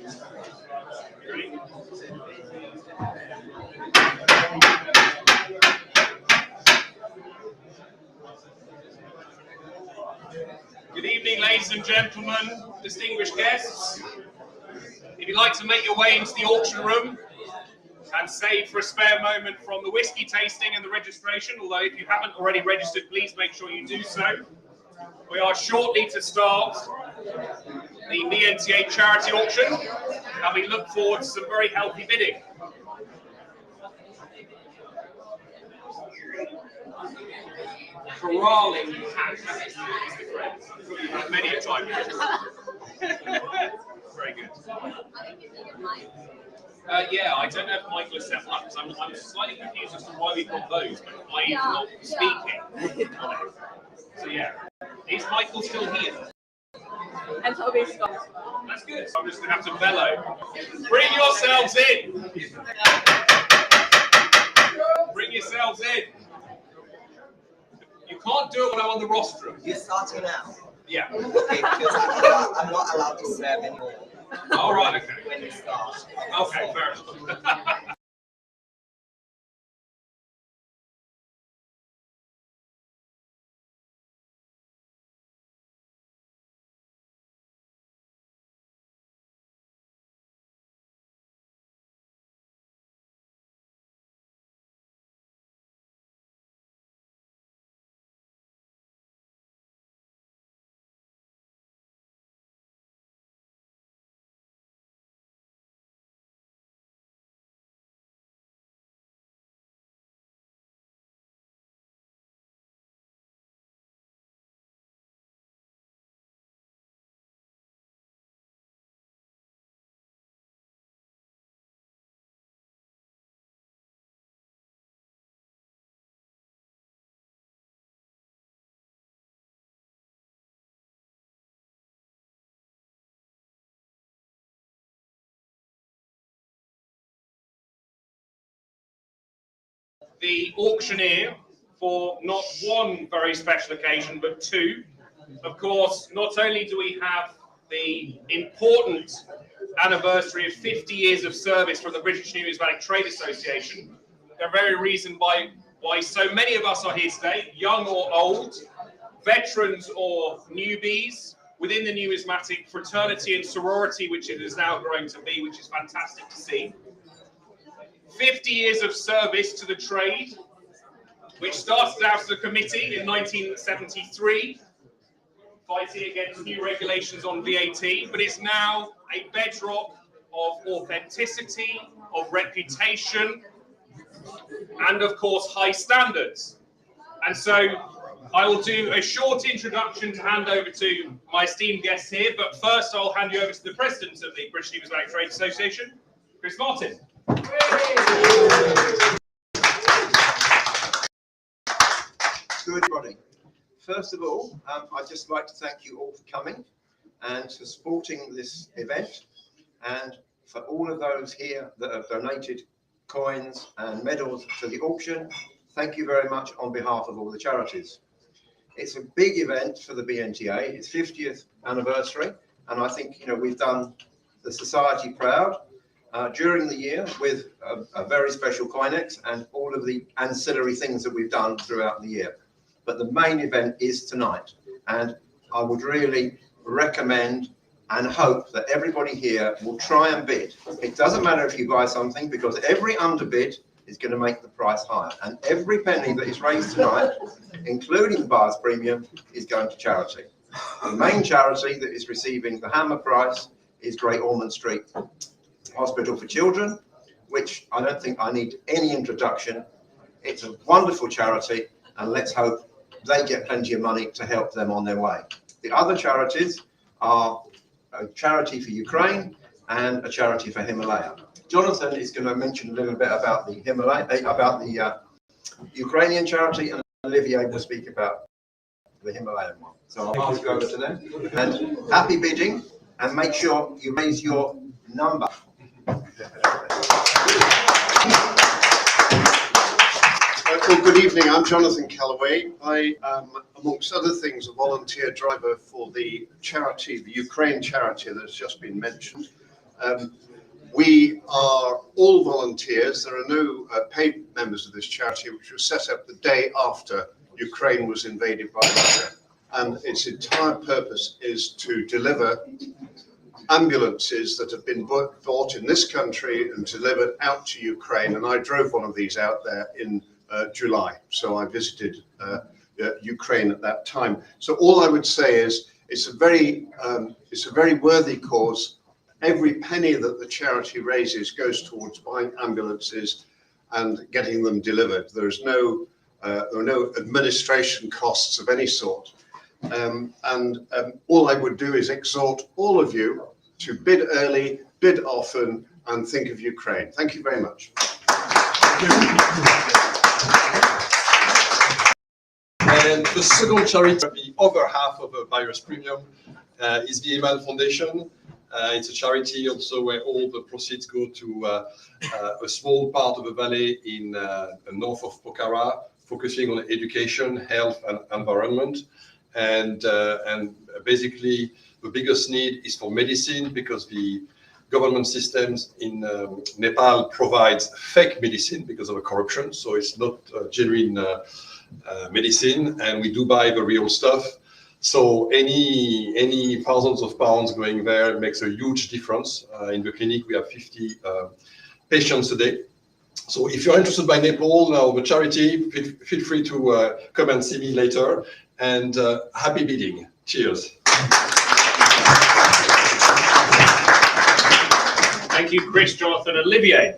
Good evening, ladies and gentlemen, distinguished guests. If you'd like to make your way into the auction room and save for a spare moment from the whiskey tasting and the registration, although if you haven't already registered, please make sure you do so. We are shortly to start the BNTA charity auction, and we look forward to some very healthy bidding. Corralling cats is the phrase. I'm sure you've had many a time. Very good. Yeah, I don't know if Michael has set one up, because I'm slightly confused as to why we've got those, but I'm not speaking. So yeah, is Michael still here? And Toby's gone. That's good. So I'm just going to have to bellow. Bring yourselves in. Bring yourselves in. You can't do it when I'm on the rostrum. You're starting now? Yeah. Okay, because I'm not allowed to serve anymore. All right, okay. When you start. Okay, fair enough. The auctioneer for not one very special occasion, but two. Of course, not only do we have the important anniversary of 50 years of service from the British Numismatic Trade Association, the very reason why so many of us are here today, young or old, veterans or newbies, within the numismatic fraternity and sorority, which it is now growing to be, which is fantastic to see. 50 years of service to the trade, which started out as a committee in 1973, fighting against new regulations on VAT, but it's now a bedrock of authenticity, of reputation, and of course high standards. And so I will do a short introduction to hand over to my esteemed guests here, but first I'll hand you over to the president of the British Numismatic Trade Association, Chris Martin. Good morning. First of all, I'd just like to thank you all for coming and for supporting this event, and for all of those here that have donated coins and medals to the auction. Thank you very much on behalf of all the charities. It's a big event for the BNTA. It's 50th anniversary, and I think we've done the society proud during the year with a very special Coinex and all of the ancillary things that we've done throughout the year. But the main event is tonight, and I would really recommend and hope that everybody here will try and bid. It doesn't matter if you buy something, because every underbid is going to make the price higher, and every penny that is raised tonight, including the buyer's premium, is going to charity. The main charity that is receiving the hammer price is Great Ormond Street Hospital for Children, which I don't think I need any introduction. It's a wonderful charity, and let's hope they get plenty of money to help them on their way. The other charities are a charity for Ukraine and a charity for Himalaya. Jonathan is going to mention a little bit about the Ukrainian charity, and Olivier will speak about the Himalayan one. So I'll pass you over to them. And happy bidding, and make sure you raise your number. Well, good evening. I'm Jonathan Callaway. I am, amongst other things, a volunteer driver for the charity, the Ukraine charity that has just been mentioned. We are all volunteers. There are no paid members of this charity, which was set up the day after Ukraine was invaded by Russia. And its entire purpose is to deliver ambulances that have been bought in this country and delivered out to Ukraine. And I drove one of these out there in July. So I visited Ukraine at that time. So all I would say is it's a very worthy cause. Every penny that the charity raises goes towards buying ambulances and getting them delivered. There are no administration costs of any sort. All I would do is exhort all of you to bid early, bid often, and think of Ukraine. Thank you very much. And the second charity, the other half of a buyer's premium, is the Eman Foundation. It's a charity also where all the proceeds go to a small part of the valley in north of Pokhara, focusing on education, health, and environment. And basically, the biggest need is for medicine, because the government systems in Nepal provides fake medicine because of the corruption. So it's not genuine medicine, and we do buy the real stuff. So any thousands of pounds going there makes a huge difference. In the clinic, we have 50 patients a day. So if you're interested by Nepal, now the charity, feel free to come and see me later. And happy bidding. Cheers. Thank you, Chris, Jonathan, and Olivier.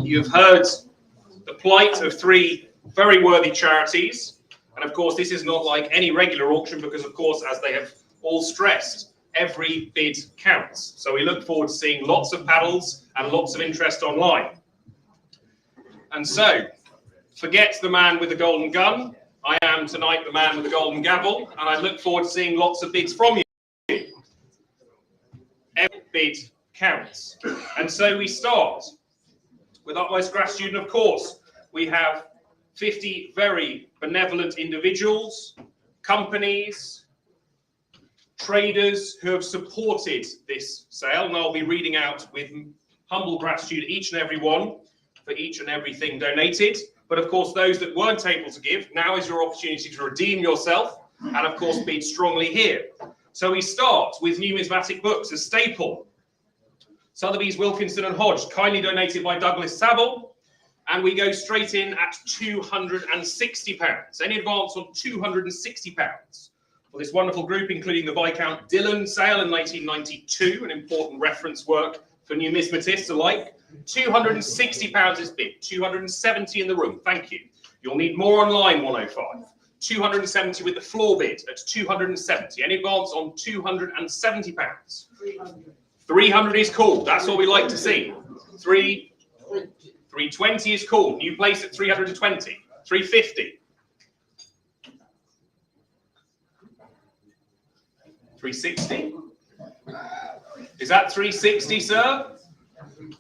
You've heard the plight of three very worthy charities. And of course, this is not like any regular auction because, of course, as they have all stressed, every bid counts. So we look forward to seeing lots of paddles and lots of interest online. And so, forget the man with the golden gun. I am tonight the man with the golden gavel, and I look forward to seeing lots of bids from you. Every bid counts. And so we start with utmost gratitude, and of course, we have 50 very benevolent individuals, companies, traders who have supported this sale, and I'll be reading out with humble gratitude each and every one for each and everything donated. But of course, those that weren't able to give, now is your opportunity to redeem yourself and of course bid strongly here. So we start with numismatic books, a staple. Sotheby's, Wilkinson and Hodge, kindly donated by Douglas Saville. And we go straight in at £260. Any advance on £260 for this wonderful group, including the Viscount Dillon sale in 1992, an important reference work for numismatists alike. £260 is bid, 270 in the room, thank you. You'll need more online, 105. 270 with the floor bid at 270. Any advance on £270? 300 is called, that's what we like to see. 320 is called, new place at 320. 350. 360. Is that 360, sir?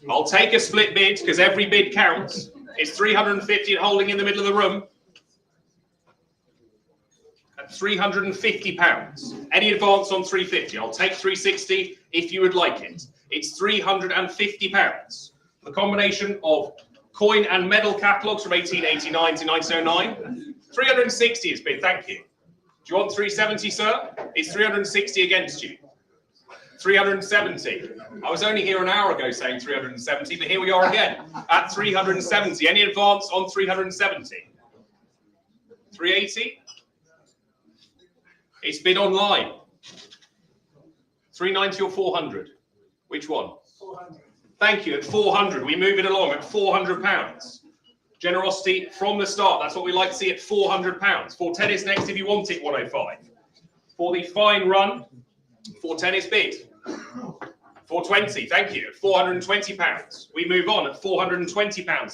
I'll take a split bid because every bid counts. It's 350 and holding in the middle of the room. At £350. Any advance on 350? I'll take 360 if you would like it. It's £350. The combination of coin and medal catalogues from 1889 to 1909. 360 is bid, thank you. Do you want 370, sir? It's 360 against you. 370. I was only here an hour ago saying 370, but here we are again at 370. Any advance on 370? 380. It's bid online. 390 or 400? Which one? 400. Thank you. At 400, we move it along at £400. Generosity from the start. That's what we like to see at £400. 410 is next if you want it, 105. For the fine run, 410 is bid. 420, thank you. At £420. We move on at £420 down.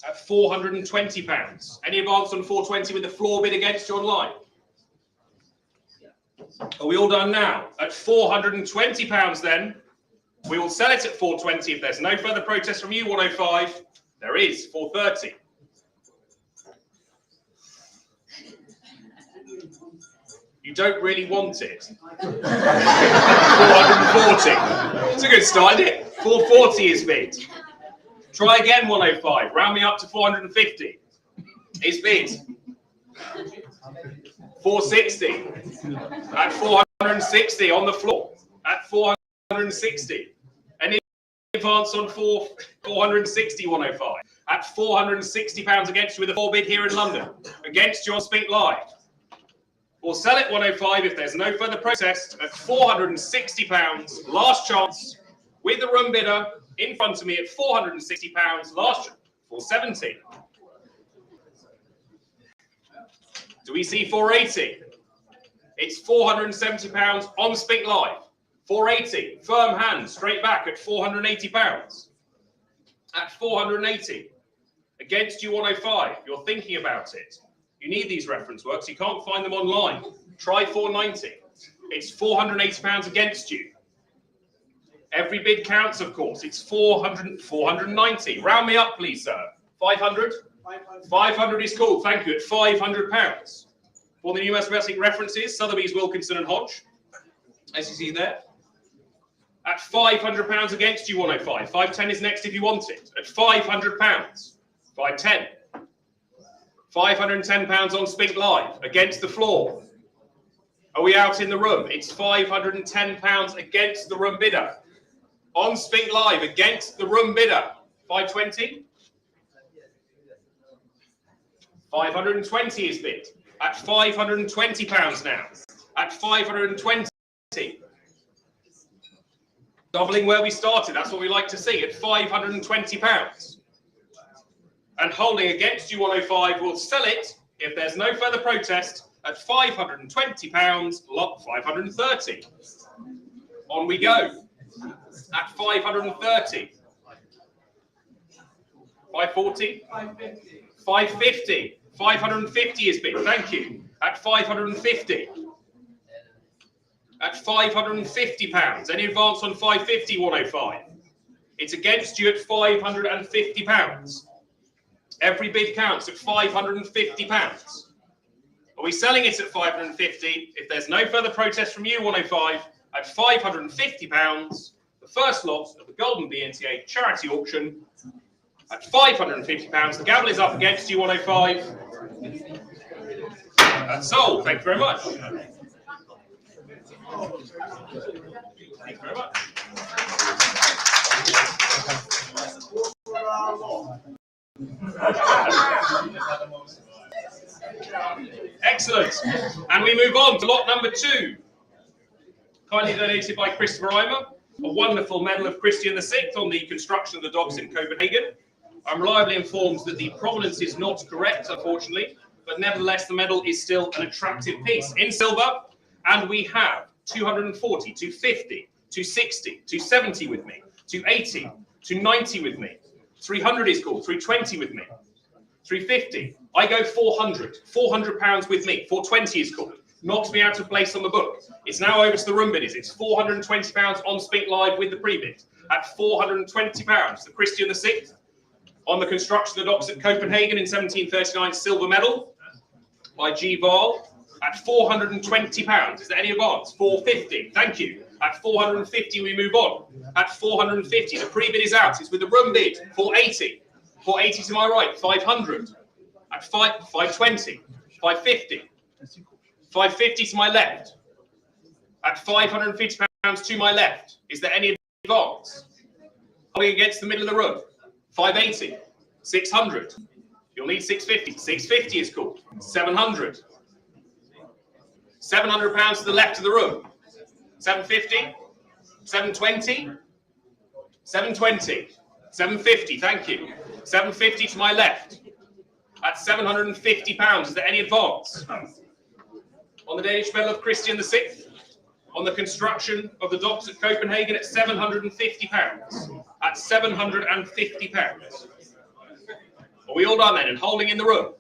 At £420. Any advance on 420 with the floor bid against you online? Are we all done now? At £420 then, we will sell it at 420 if there's no further protest from you, 105. There is, 430. You don't really want it. 440. It's a good start, isn't it? 440 is bid. Try again, 105. Round me up to 450. Is bid. 460. At 460 on the floor. At 460. Any advance on 460, 105. At £460 against you with a 4 bid here in London. Against you on Spink Live. We'll sell it 105 if there's no further protest at £460. Last chance with the room bidder in front of me at £460. Last 470. Do we see 480? It's £470 on Spink Live. 480, firm hand, straight back at £480. At 480. Against you 105. You're thinking about it. You need these reference works. You can't find them online. Try 490. It's £480 against you. Every bid counts, of course. It's 490. Round me up, please, sir. 500? 500 is cool. Thank you. At £500. For the new wrestling references, Sotheby's, Wilkinson and Hodge. As you see there. At £500 against you, 105. 510 is next if you want it. At £500. 510. £510 on Spink Live against the floor. Are we out in the room? It's £510 against the room bidder. On Spink Live against the room bidder. 520. 520 is bid. At £520 now. At 520. Doubling where we started. That's what we like to see. At £520. And holding against you 105 will sell it if there's no further protest at £520, lot 530. On we go at 530. 540. 550. 550 is bid. Thank you. At 550. At £550. Any advance on 550, 105? It's against you at £550. Every bid counts at £550. Are we selling it at 550? If there's no further protest from you, 105, at £550, the first lot of the Golden BNTA charity auction at £550. The gavel is up against you, 105. That's sold. Thank you very much. Thank you very much. Excellent. And we move on to lot number 2. Kindly donated by Christopher Eimer. A wonderful medal of Christian VI on the construction of the docks in Copenhagen. I'm reliably informed that the provenance is not correct, unfortunately, but nevertheless the medal is still an attractive piece in silver. And we have 240, 250, 260, 270 with me, 280, 290 with me. 300 is called, 320 with me, 350. I go 400, £400 with me, 420 is called. Knocked me out of place on the book. It's now over to the room bidders. It's £420 on Spink Live with the pre-bid. At £420, the Christian VI on the construction of the docks at Copenhagen in 1739 silver medal by G. Val. At £420. Is there any advance? 450. Thank you. At 450, we move on. At 450, the pre-bid is out. It's with the room bid. 480. 480 to my right. 500. At 520. 550. 550 to my left. At £550 to my left. Is there any advance? Going against the middle of the room. 580. 600. You'll need 650. 650 is called. 700. £700 to the left of the room. 750, 720, 720, 750, thank you. 750 to my left. At £750. Is there any advance? On the Danish medal of Christian VI, on the construction of the docks at Copenhagen at £750. At £750. Are we all done then and holding in the room?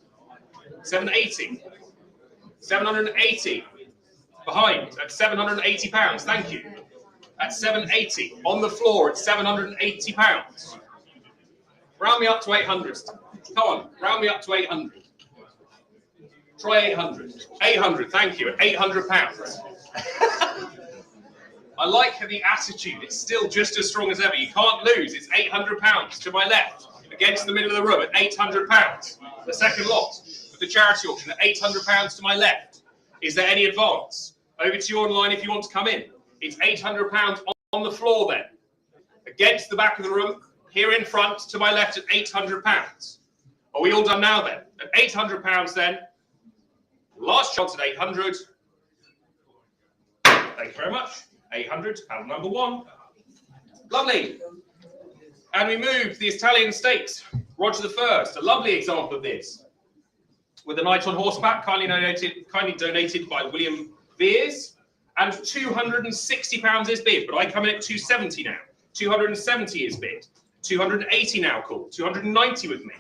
780. 780. Behind at £780. Thank you. At 780. On the floor at £780. Round me up to 800. Come on, round me up to 800. Try 800. 800, thank you, at £800. I like the attitude. It's still just as strong as ever. You can't lose. It's £800 to my left against the middle of the room at £800. The second lot of the charity auction at £800 to my left. Is there any advance? Over to you online if you want to come in. It's £800 on the floor then. Against the back of the room, here in front to my left at £800. Are we all done now then? At £800 then. Last chance at 800. Thank you very much. 800, panel number 1. Lovely. And we move the Italian Stakes. Roger I, a lovely example of this. With a knight on horseback, kindly donated by William Veers. And £260 is bid, but I come in at 270 now. 270 is bid. 280 now called. 290 with me.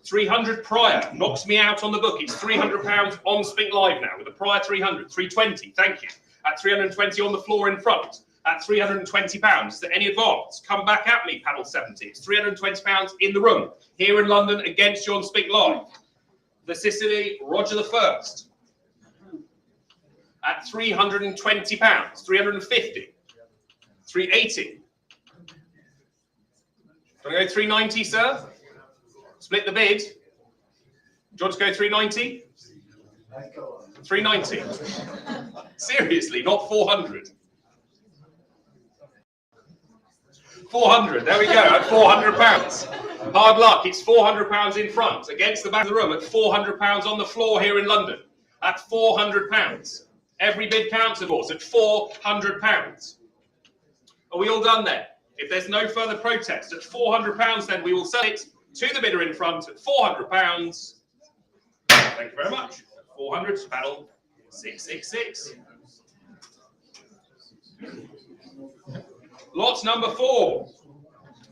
300 prior knocks me out on the book. It's £300 on Spink Live now with a prior 300. 320, thank you. At 320 on the floor in front. At £320. Is there any advance? Come back at me, panel 70. It's £320 in the room. Here in London against you on Spink Live. The Sicily, Roger I. At £320. 350. 380. Do you want to go 390, sir? Split the bid. Do you want to go 390? 390. Seriously, not 400. 400. There we go. At £400. Hard luck. It's £400 in front against the back of the room. At £400 on the floor here in London. At £400. Every bid counts, of course. At £400. Are we all done then? If there's no further protest, at £400, then we will sell it to the bidder in front at £400. Thank you very much. 400, panel 666. Lot number 4.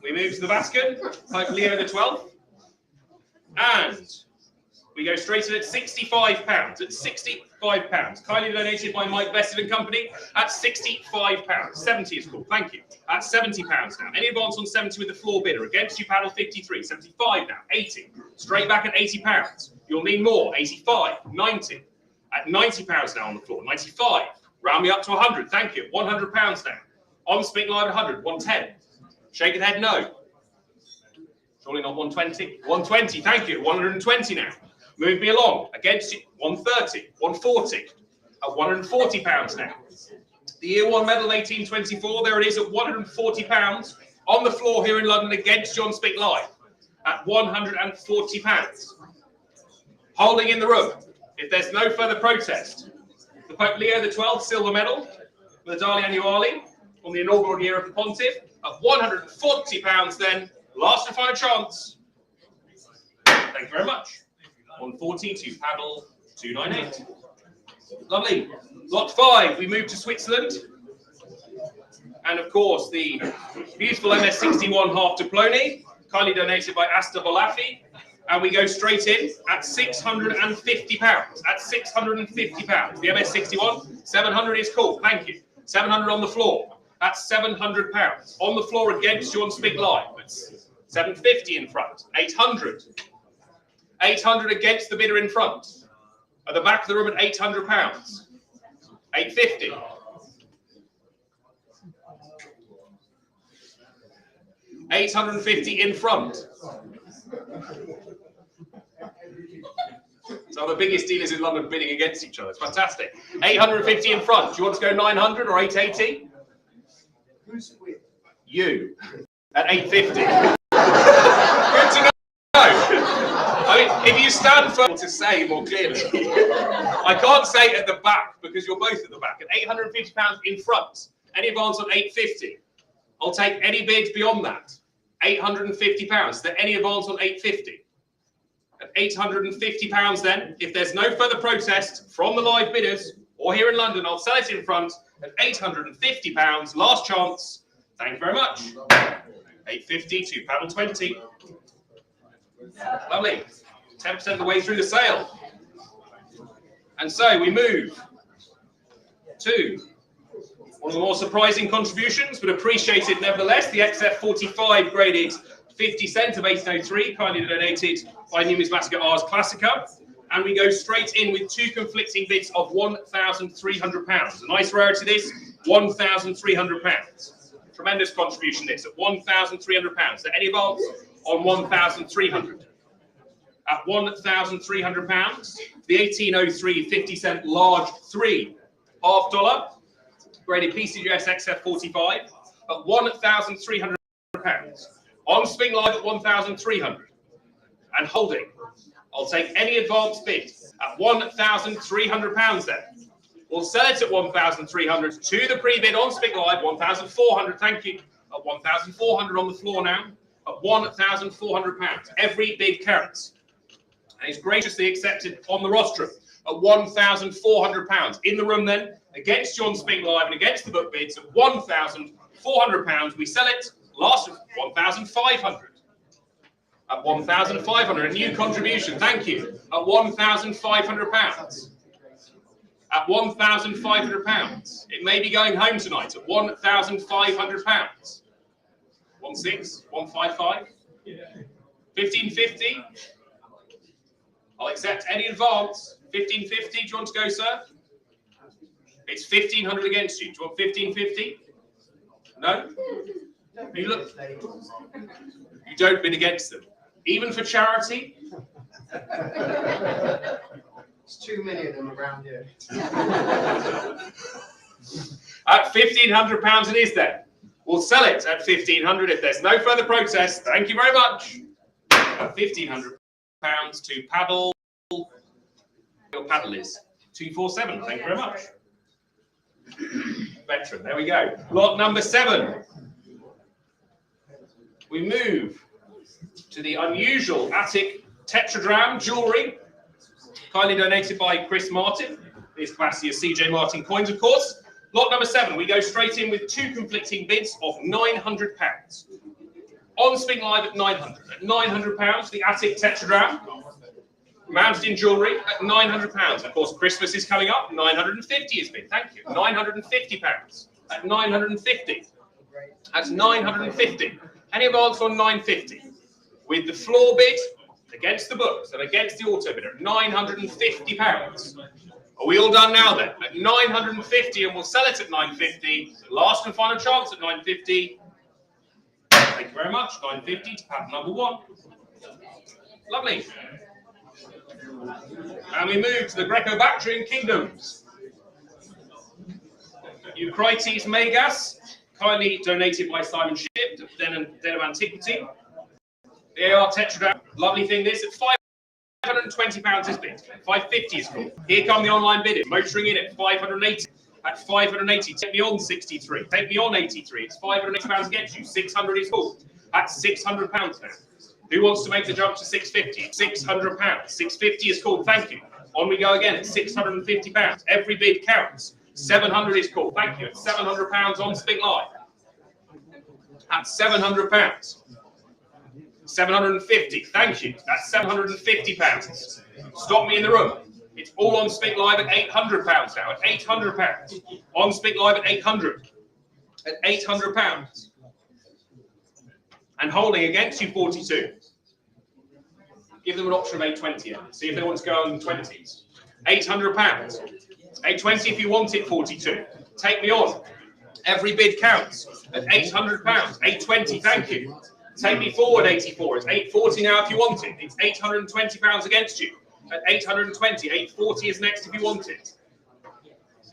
We move to the Vatican, Pope Leo XII. And we go straight in at £65. At £65. Kindly donated by Mike Vested and Company at £65. 70 is cool. Thank you. At £70 now. Any advance on 70 with the floor bidder? Against you, panel 53. 75 now. 80. Straight back at £80. You'll need more. 85. 90. At £90 now on the floor. 95. Round me up to 100. Thank you. £100 now. On Spink Live at 100. 110. Shake of head, no. Surely not 120. 120. Thank you. 120 now. Move me along. Against you. 130. 140. At £140 now. The Year 1 medal 1824, there it is at £140 on the floor here in London against John Spink Live at £140. Holding in the room, if there's no further protest, the Pope Leo XII silver medal with the Dali Annuali on the inaugural year of the Pontiff at £140 then, last and final chance. Thank you very much. 140 to panel 298. Lovely. Lot 5, we move to Switzerland. And of course, the beautiful MS61 half diplone, kindly donated by Asta Bolafi. And we go straight in at £650. At £650. The MS61, 700 is cool. Thank you. 700 on the floor. That's £700. On the floor against you on Spink Live. It's 750 in front. 800. 800 against the bidder in front. At the back of the room at £800. 850. £850 in front. So the biggest dealers in London bidding against each other. It's fantastic. 850 in front. Do you want to go 900 or 880? Who's with? You. At 850. Good to know. I mean, if you stand for to say more clearly, I can't say at the back because you're both at the back. At £850 in front, any advance on 850. I'll take any bid beyond that. £850. Is there any advance on 850? At £850 then, if there's no further protest from the live bidders or here in London, I'll sell it in front at £850. Last chance. Thank you very much. 850 to panel 20. Lovely. 10% of the way through the sale. And so we move to one of the more surprising contributions, but appreciated nevertheless, the XF45 graded 50 cent of 1803, kindly donated by Numismatica Ars Classica. and we go straight in with two conflicting bids of £1,300. A nice rarity this, £1,300. Tremendous contribution this at £1,300. So any advance on 1,300? At £1,300, the 1803 50-cent large 3 half dollar, graded PCGS XF45 at £1,300. On Spink Live at 1,300 and holding. I'll take any advance bid at £1,300 then. We'll sell it at 1,300 to the pre-bid on Spink Live, 1,400, thank you. At 1,400 on the floor now, at £1,400. Every bid counts. And it's graciously accepted on the rostrum at £1,400. In the room then, against you on Spink Live and against the book bids at £1,400. We sell it, last of 1,500. At 1,500, a new contribution, thank you. At £1,500. At £1,500. It may be going home tonight at £1,500. 16, 155, 1550. I'll accept any advance. 1550. Do you want to go, sir? It's 1,500 against you. Do you want 1,550? No? You look. You don't bid against them. Even for charity? It's too many of them around here. At £1,500 it is then. We'll sell it at 1,500 if there's no further protest. Thank you very much. At £1,500 to paddle. Your paddle is 247. Thank you very much. Veteran. There we go. Lot number 7. We move to the unusual Attic tetradrachm jewellery, kindly donated by Chris Martin. His capacity is CJ Martin coins, of course. Lot number 7, we go straight in with two conflicting bids of £900. On Spink Live at 900. At £900, the Attic tetradrachm, mounted in jewellery at £900. Of course, Christmas is coming up. 950 has been. Thank you. £950 at 950. That's 950. Any advance on 950? With the floor bid against the books and against the auto bid at £950. Are we all done now then? At 950, and we'll sell it at 950. Last and final chance at 950. Thank you very much. 950 to pattern number 1. Lovely. And we move to the Greco-Bactrian kingdoms. Eucrites Megas, kindly donated by Simon Shipp, Den of Antiquity. The AR tetradrachm, lovely thing this, at £520 is bid. 550 is called. Here come the online bidding, motoring in at 580. At 580, take me on 63. Take me on 83. It's £580 against you. 600 is called. At £600 now. Who wants to make the jump to 650? £600. 650 is called. Thank you. On we go again at £650. Every bid counts. 700 is called. Thank you. At £700 on Spink Live. At £700. 750. Thank you. That's £750. Stop me in the room. It's all on Spink Live at £800 now. At £800. On Spink Live at 800. At £800. And holding against you 42. Give them an option of 820. See if they want to go on the 20s. £800. 820 if you want it, 42. Take me on. Every bid counts. At £800. 820, thank you. Take me forward, 84. It's 840 now if you want it. It's £820 against you. At 820. 840 is next if you want it.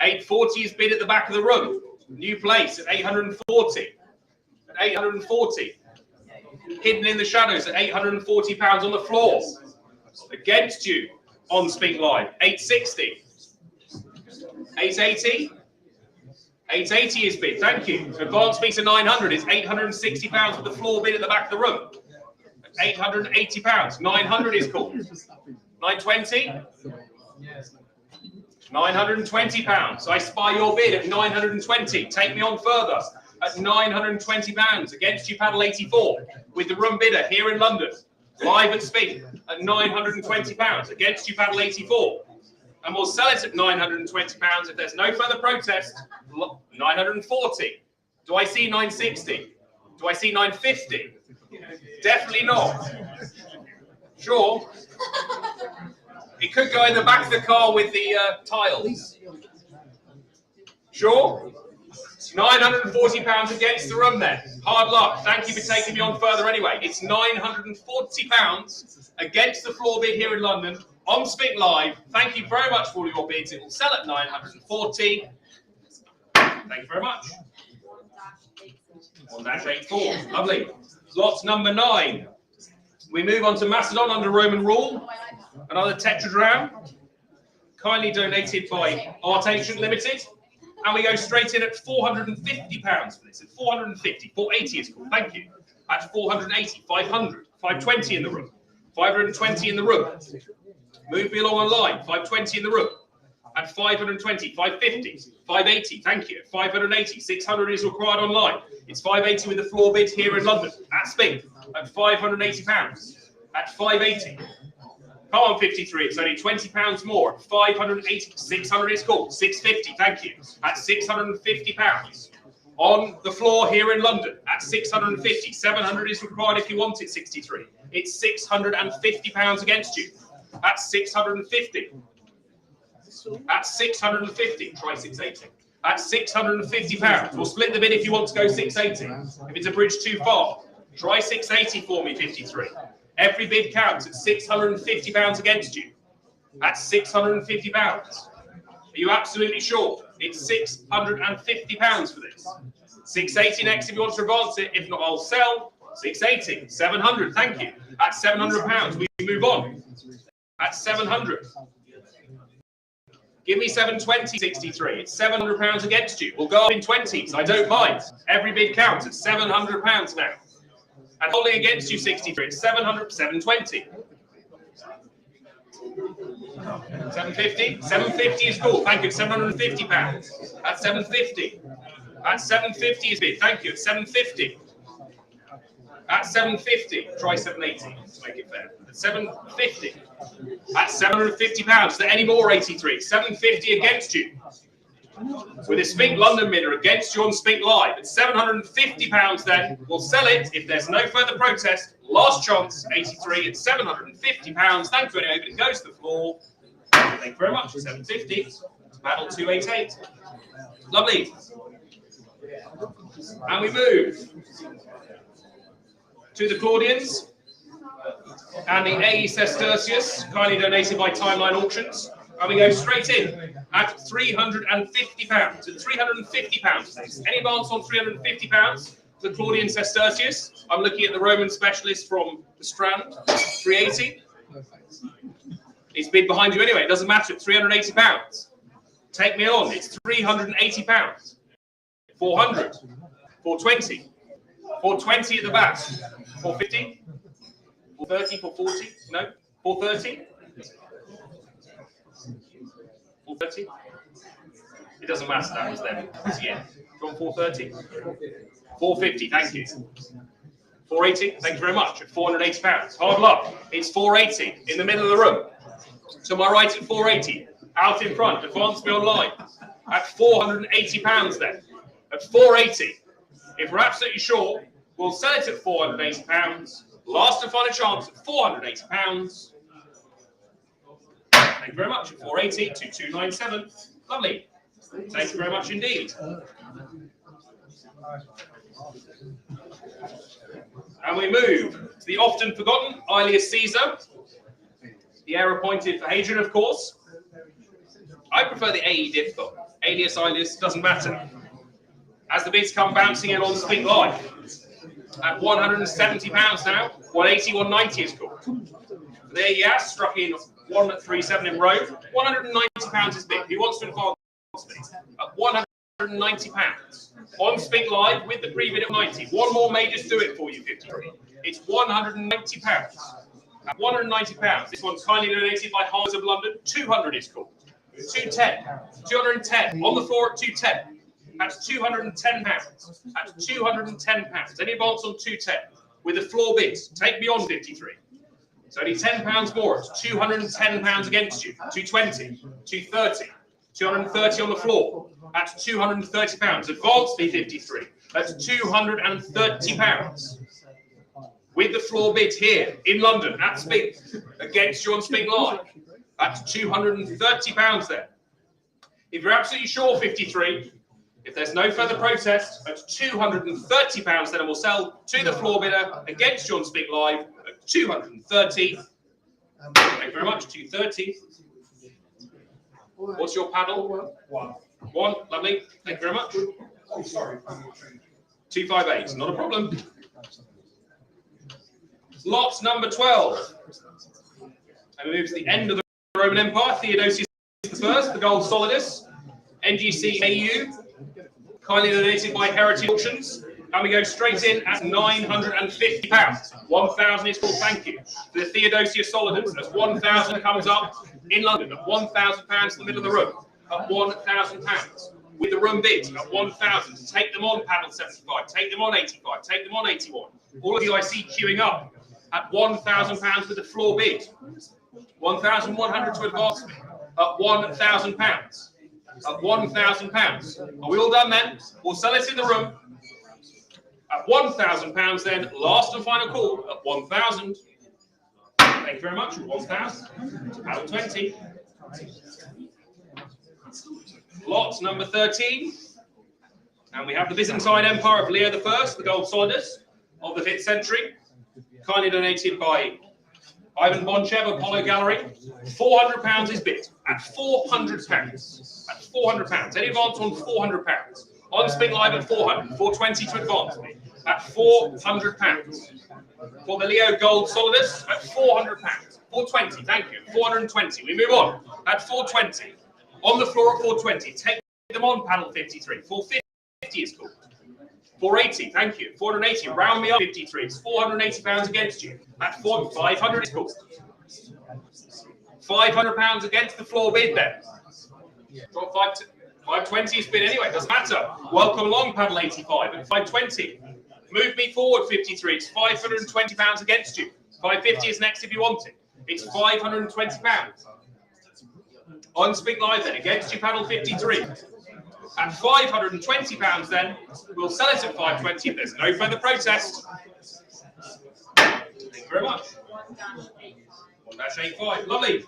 840 is bid at the back of the room. New place at 840. At 840. Hidden in the shadows at £840 on the floor. Against you on Spink Live. 860. 880. 880 is bid. Thank you. Advance me to 900. It's £860 with the floor bid at the back of the room. £880. 900 is called. 920. £920. I spy your bid at 920. Take me on further at £920 against you, paddle 84 with the room bidder here in London, live at Spink at £920 against you, paddle 84. And we'll sell it at £920 if there's no further protest. 940. Do I see 960? Do I see 950? Definitely not. Sure. It could go in the back of the car with the tiles. Sure? £940 against the room then. Hard luck. Thank you for taking me on further anyway. It's £940 against the floor bid here in London on Spink Live. Thank you very much for all your bids. It will sell at 940. Thank you very much. 1-84. Lovely. Lot number 9. We move on to Macedon under Roman rule. Another tetradrachm. Kindly donated by Art Ancient Limited. And we go straight in at £450 for this. At 450, 480 is called. Thank you. At 480, 500, 520 in the room, 520 in the room. Move me along online. 520 in the room. At 520, 550, 580. Thank you. 580, 600 is required online. It's 580 with the floor bid here in London at Spink at £580. At 580. Come on, 53. It's only £20 more. 580, 600 is called. 650. Thank you. At £650 on the floor here in London. At 650, 700 is required if you want it. 63. It's £650 against you. At 650. At 650. Try 680. At £650. We'll split the bid if you want to go 680. If it's a bridge too far, try 680 for me. 53. Every bid counts at £650 against you. At £650. Are you absolutely sure? It's £650 for this. 680 next if you want to advance it. If not, I'll sell. 680. 700. Thank you. At £700, we move on. At 700. Give me 720, 63. It's £700 against you. We'll go up in 20s. I don't mind. Every bid counts at £700 now. And holding against you 63, it's 700, 720. 750, 750 is cool. Thank you. £750. At 750. At 750 is bid. Thank you. At 750. At 750. Try 780 to make it fair. At 750. At £750. Is there any more 83? 750 against you. With a Spink London bidder against you on Spink Live at £750 then. We'll sell it if there's no further protest. Last chance, 83 at £750. Thank you anyway, but it goes to the floor. Thank you very much. 750. Battle 288. Lovely. And we move to the Claudians and the A. Sestertius, kindly donated by Timeline Auctions. And we go straight in at £350. At £350. Any advance on £350? The Claudian Sestertius. I'm looking at the Roman specialist from the Strand. 380. It's bid behind you anyway. It doesn't matter. At £380. Take me on. It's £380. 400. 420. 420 at the back. 450. 430. 440. No. 430. 430? It doesn't matter, that was them. Yeah. From 430? 450, thank you. 480, thank you very much. At £480. Hard luck. It's 480 in the middle of the room. To my right at 480. Out in front, advance me online. At £480 then. At 480. If we're absolutely sure, we'll sell it at £480. Last and final chance at £480. Thank you very much. 480 to 297. Lovely. Thank you very much indeed. And we move to the often forgotten Aelius Caesar. The heir appointed for Hadrian, of course. I prefer the AE dip though. Aelius, doesn't matter. As the bids come bouncing in on Spink Live. At £170 now. 180, 190 is called. There, yes, struck in 137 in row. £190 is bid. Who wants to advance at £190 on Spink Live with the pre-bid at 90. One more may just do it for you, 53. It's £190. At £190. This one's kindly donated by Hearts of London. 200 is called. 210. 210 on the floor at 210. That's £210. At £210. Any advance on 210 with the floor bids? Take me on 53. It's only £10 more. It's £210 against you. 220, 230, 230 on the floor. At £230. Advance B53. That's £230 with the floor bid here in London at Spink against you on Spink Live. That's £230 then. If you're absolutely sure 53, if there's no further protest, at £230 then, and we'll sell to the floor bidder against John Spink Live at 230. Thank you very much, 230. What's your paddle? One, lovely. Thank you very much. 258, not a problem. Lot number 12. And we move to the end of the Roman Empire. Theodosius I, the gold solidus. NGC AU, kindly donated by Heritage Auctions. And we go straight in at £950. 1,000 is called thank you for the Theodosius solidus. That's 1,000 comes up in London at £1,000 in the middle of the room at £1,000. With the room bid at 1,000 to take them on panel 75, take them on 85, take them on 81. All of you I see queuing up at £1,000 with the floor bid. 1,100 to advance me at £1,000. At £1,000. Are we all done then? We'll sell it in the room at £1,000 then. Last and final call at 1,000. Thank you very much. 1,000. Panel 20. Lot number 13. And we have the Byzantine Empire of Leo I, the gold solidus of the 5th century. Kindly donated by Ivan Bonchev, Apollo Gallery. £400 is bid at £400. At £400. Any advance on £400? On Spink Live at 400. 420 to advance me at £400. For the Leo Gold Solidus at £400. 420. Thank you. 420. We move on at 420. On the floor at 420. Take them on panel 53. 450 is called. 480, thank you. 480, round me up 53. It's £480 against you. At 500 is called. £500 against the floor bid then. Drop 520 is bid anyway, doesn't matter. Welcome along, panel 85 at 520. Move me forward 53. It's £520 against you. 550 is next if you want it. It's £520. On Spink Live then, against you, panel 53. At £520 then, we'll sell it at 520 if there's no further protest. Thank you very much. 1-85, lovely.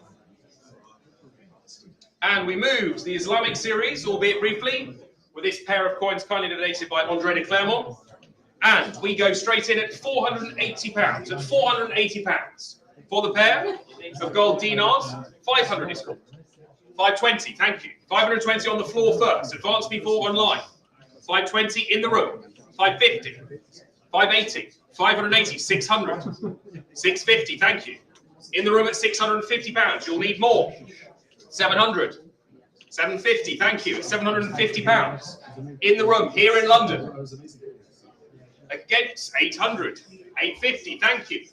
And we move to the Islamic series, albeit briefly, with this pair of coins kindly donated by Andre de Clermont. And we go straight in at £480. At £480 for the pair of gold dinars. 500 is called. 520, thank you. 520 on the floor first. Advance me for online. 520 in the room. 550. 580. 580. 600. 650, thank you. In the room at £650. You'll need more. 700. 750, thank you. £750. In the room here in London. Against 800. 850, thank you.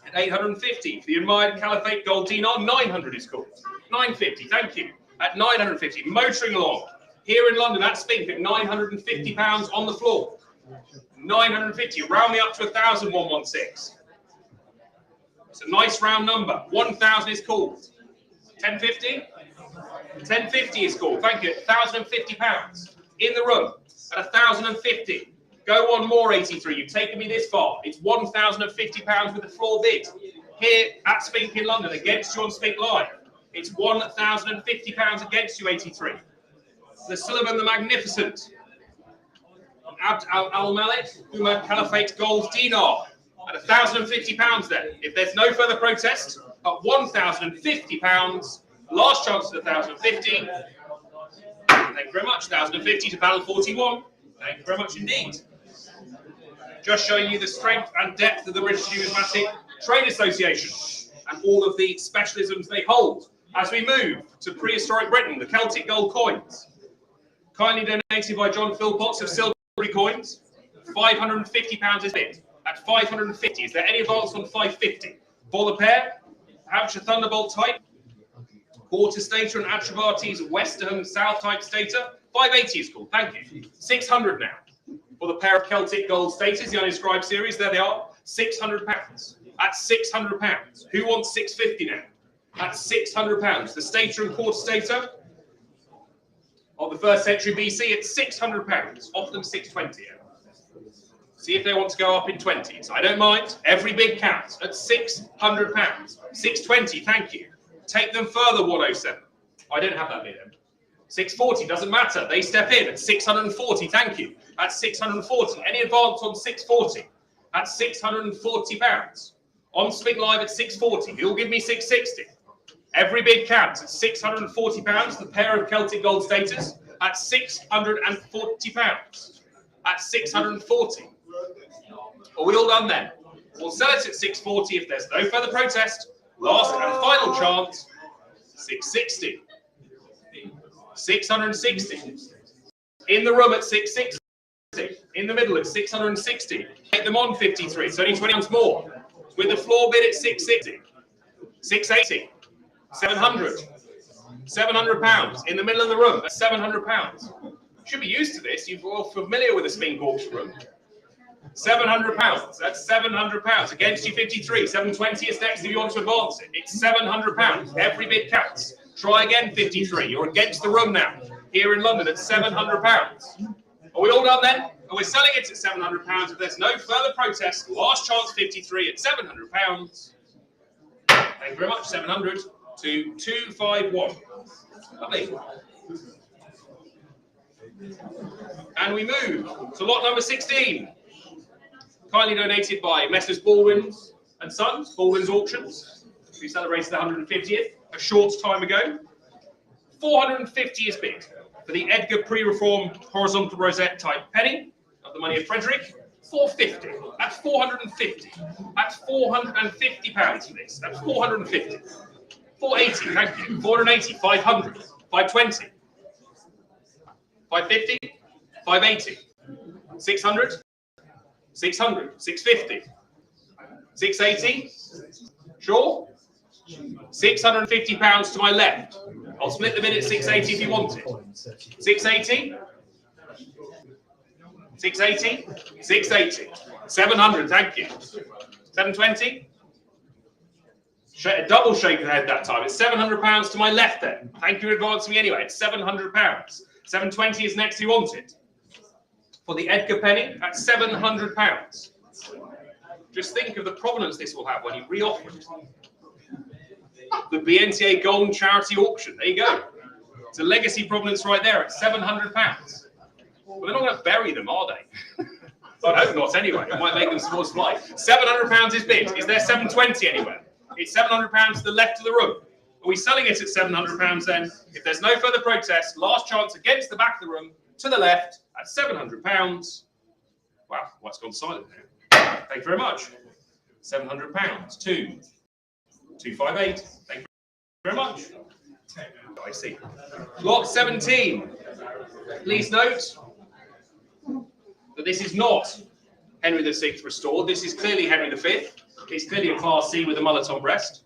At 850 for the admired Caliphate Gold Dinar, 900 is called. 950, thank you. At 950, motoring along here in London at Spink at £950 on the floor. 950, round me up to 1,000, 116. It's a nice round number. 1,000 is called. 1050? 1050 is called. Thank you. £1,050 in the room at 1,050. Go on more, 83. You've taken me this far. It's £1,050 with the floor bid here at Spink in London against you on Spink Live. It's £1,050 against you, 83. The Suleiman the Magnificent. Abd al-Malik, Umar Caliphate Gold Dinar at £1,050 then. If there's no further protest, at £1,050. Last chance at 1,050. Thank you very much. 1,050 to battle 41. Thank you very much indeed. Just showing you the strength and depth of the British Numismatic Trade Association and all of the specialisms they hold. As we move to prehistoric Britain, the Celtic gold coins, kindly donated by John Philpotts of Silbury Coins, £550 is bid at 550. Is there any advance on 550 for the pair? Hampshire Thunderbolt type, quarter stater and Atrabates Westerham South type stater. 580 is called. Thank you. 600 now for the pair of Celtic gold staters, the uninscribed series. There they are. £600 at £600. Who wants 650 now? At £600. The stater and quarter stater of the 1st century BC at £600. Offer them 620. See if they want to go up in 20s. I don't mind. Every bid counts at £600. 620. Thank you. Take them further, 107. I don't have that bit then. 640, doesn't matter. They step in at 640, thank you. At 640. Any advance on 640? At 640 pounds. On Spink Live at 640. You'll give me 660. Every bid counts at 640 pounds. The pair of Celtic Gold status at 640 pounds. At 640. Are we all done then? We'll sell it at 640 if there's no further protest. Last and final chance, 660. 660. In the room at 660. In the middle at 660. Take them on 53. It's only 20 pounds more. With the floor bid at 660. 680. 700. 700 pounds. In the middle of the room at 700 pounds. Should be used to this. You're all familiar with the Spink auction room. 700 pounds. That's 700 pounds. Against you 53. 720 is next if you want to advance it. It's 700 pounds. Every bid counts. Try again 53. You're against the room now. Here in London at 700 pounds. Are we all done then? And we're selling it at 700 pounds. If there's no further protest, last chance 53 at 700 pounds. Thank you very much. 700 to 251. Lovely. And we move to lot number 16. Kindly donated by Messrs. Baldwin's and Sons, Baldwin's Auctions. We celebrated the 150th a short time ago. 450 is bid for the Edgar pre-reform horizontal rosette type penny of the money of Frederick. 450. That's 450. That's 450 pounds for this. That's 450. 480. Thank you. 480. 500. 520. 550. 580. 600. 600, 650, 680, sure? 650 pounds to my left. I'll split the bid at 680 if you want it. 680, 680, 680, 700, thank you. 720, a double shake of the head that time. It's 700 pounds to my left then. Thank you for advancing me anyway. It's 700 pounds. 720 is next if you want it. For the Edgar penny at 700 pounds. Just think of the provenance this will have when you re-offer it. The BNTA Gold Charity Auction. There you go. It's a legacy provenance right there at 700 pounds. Well, they're not going to bury them, are they? I hope not anyway. It might make them small supply. 700 pounds is bid. Is there 720 anywhere? It's 700 pounds to the left of the room. Are we selling it at 700 pounds then? If there's no further protest, last chance against the back of the room, to the left at 700 pounds. Wow, what's gone silent there? Thank you very much. 700 pounds to 258. Thank you very much. I see. Lot 17. Please note that this is not Henry VI restored. This is clearly Henry V. It's clearly a Class C with a mullet on breast.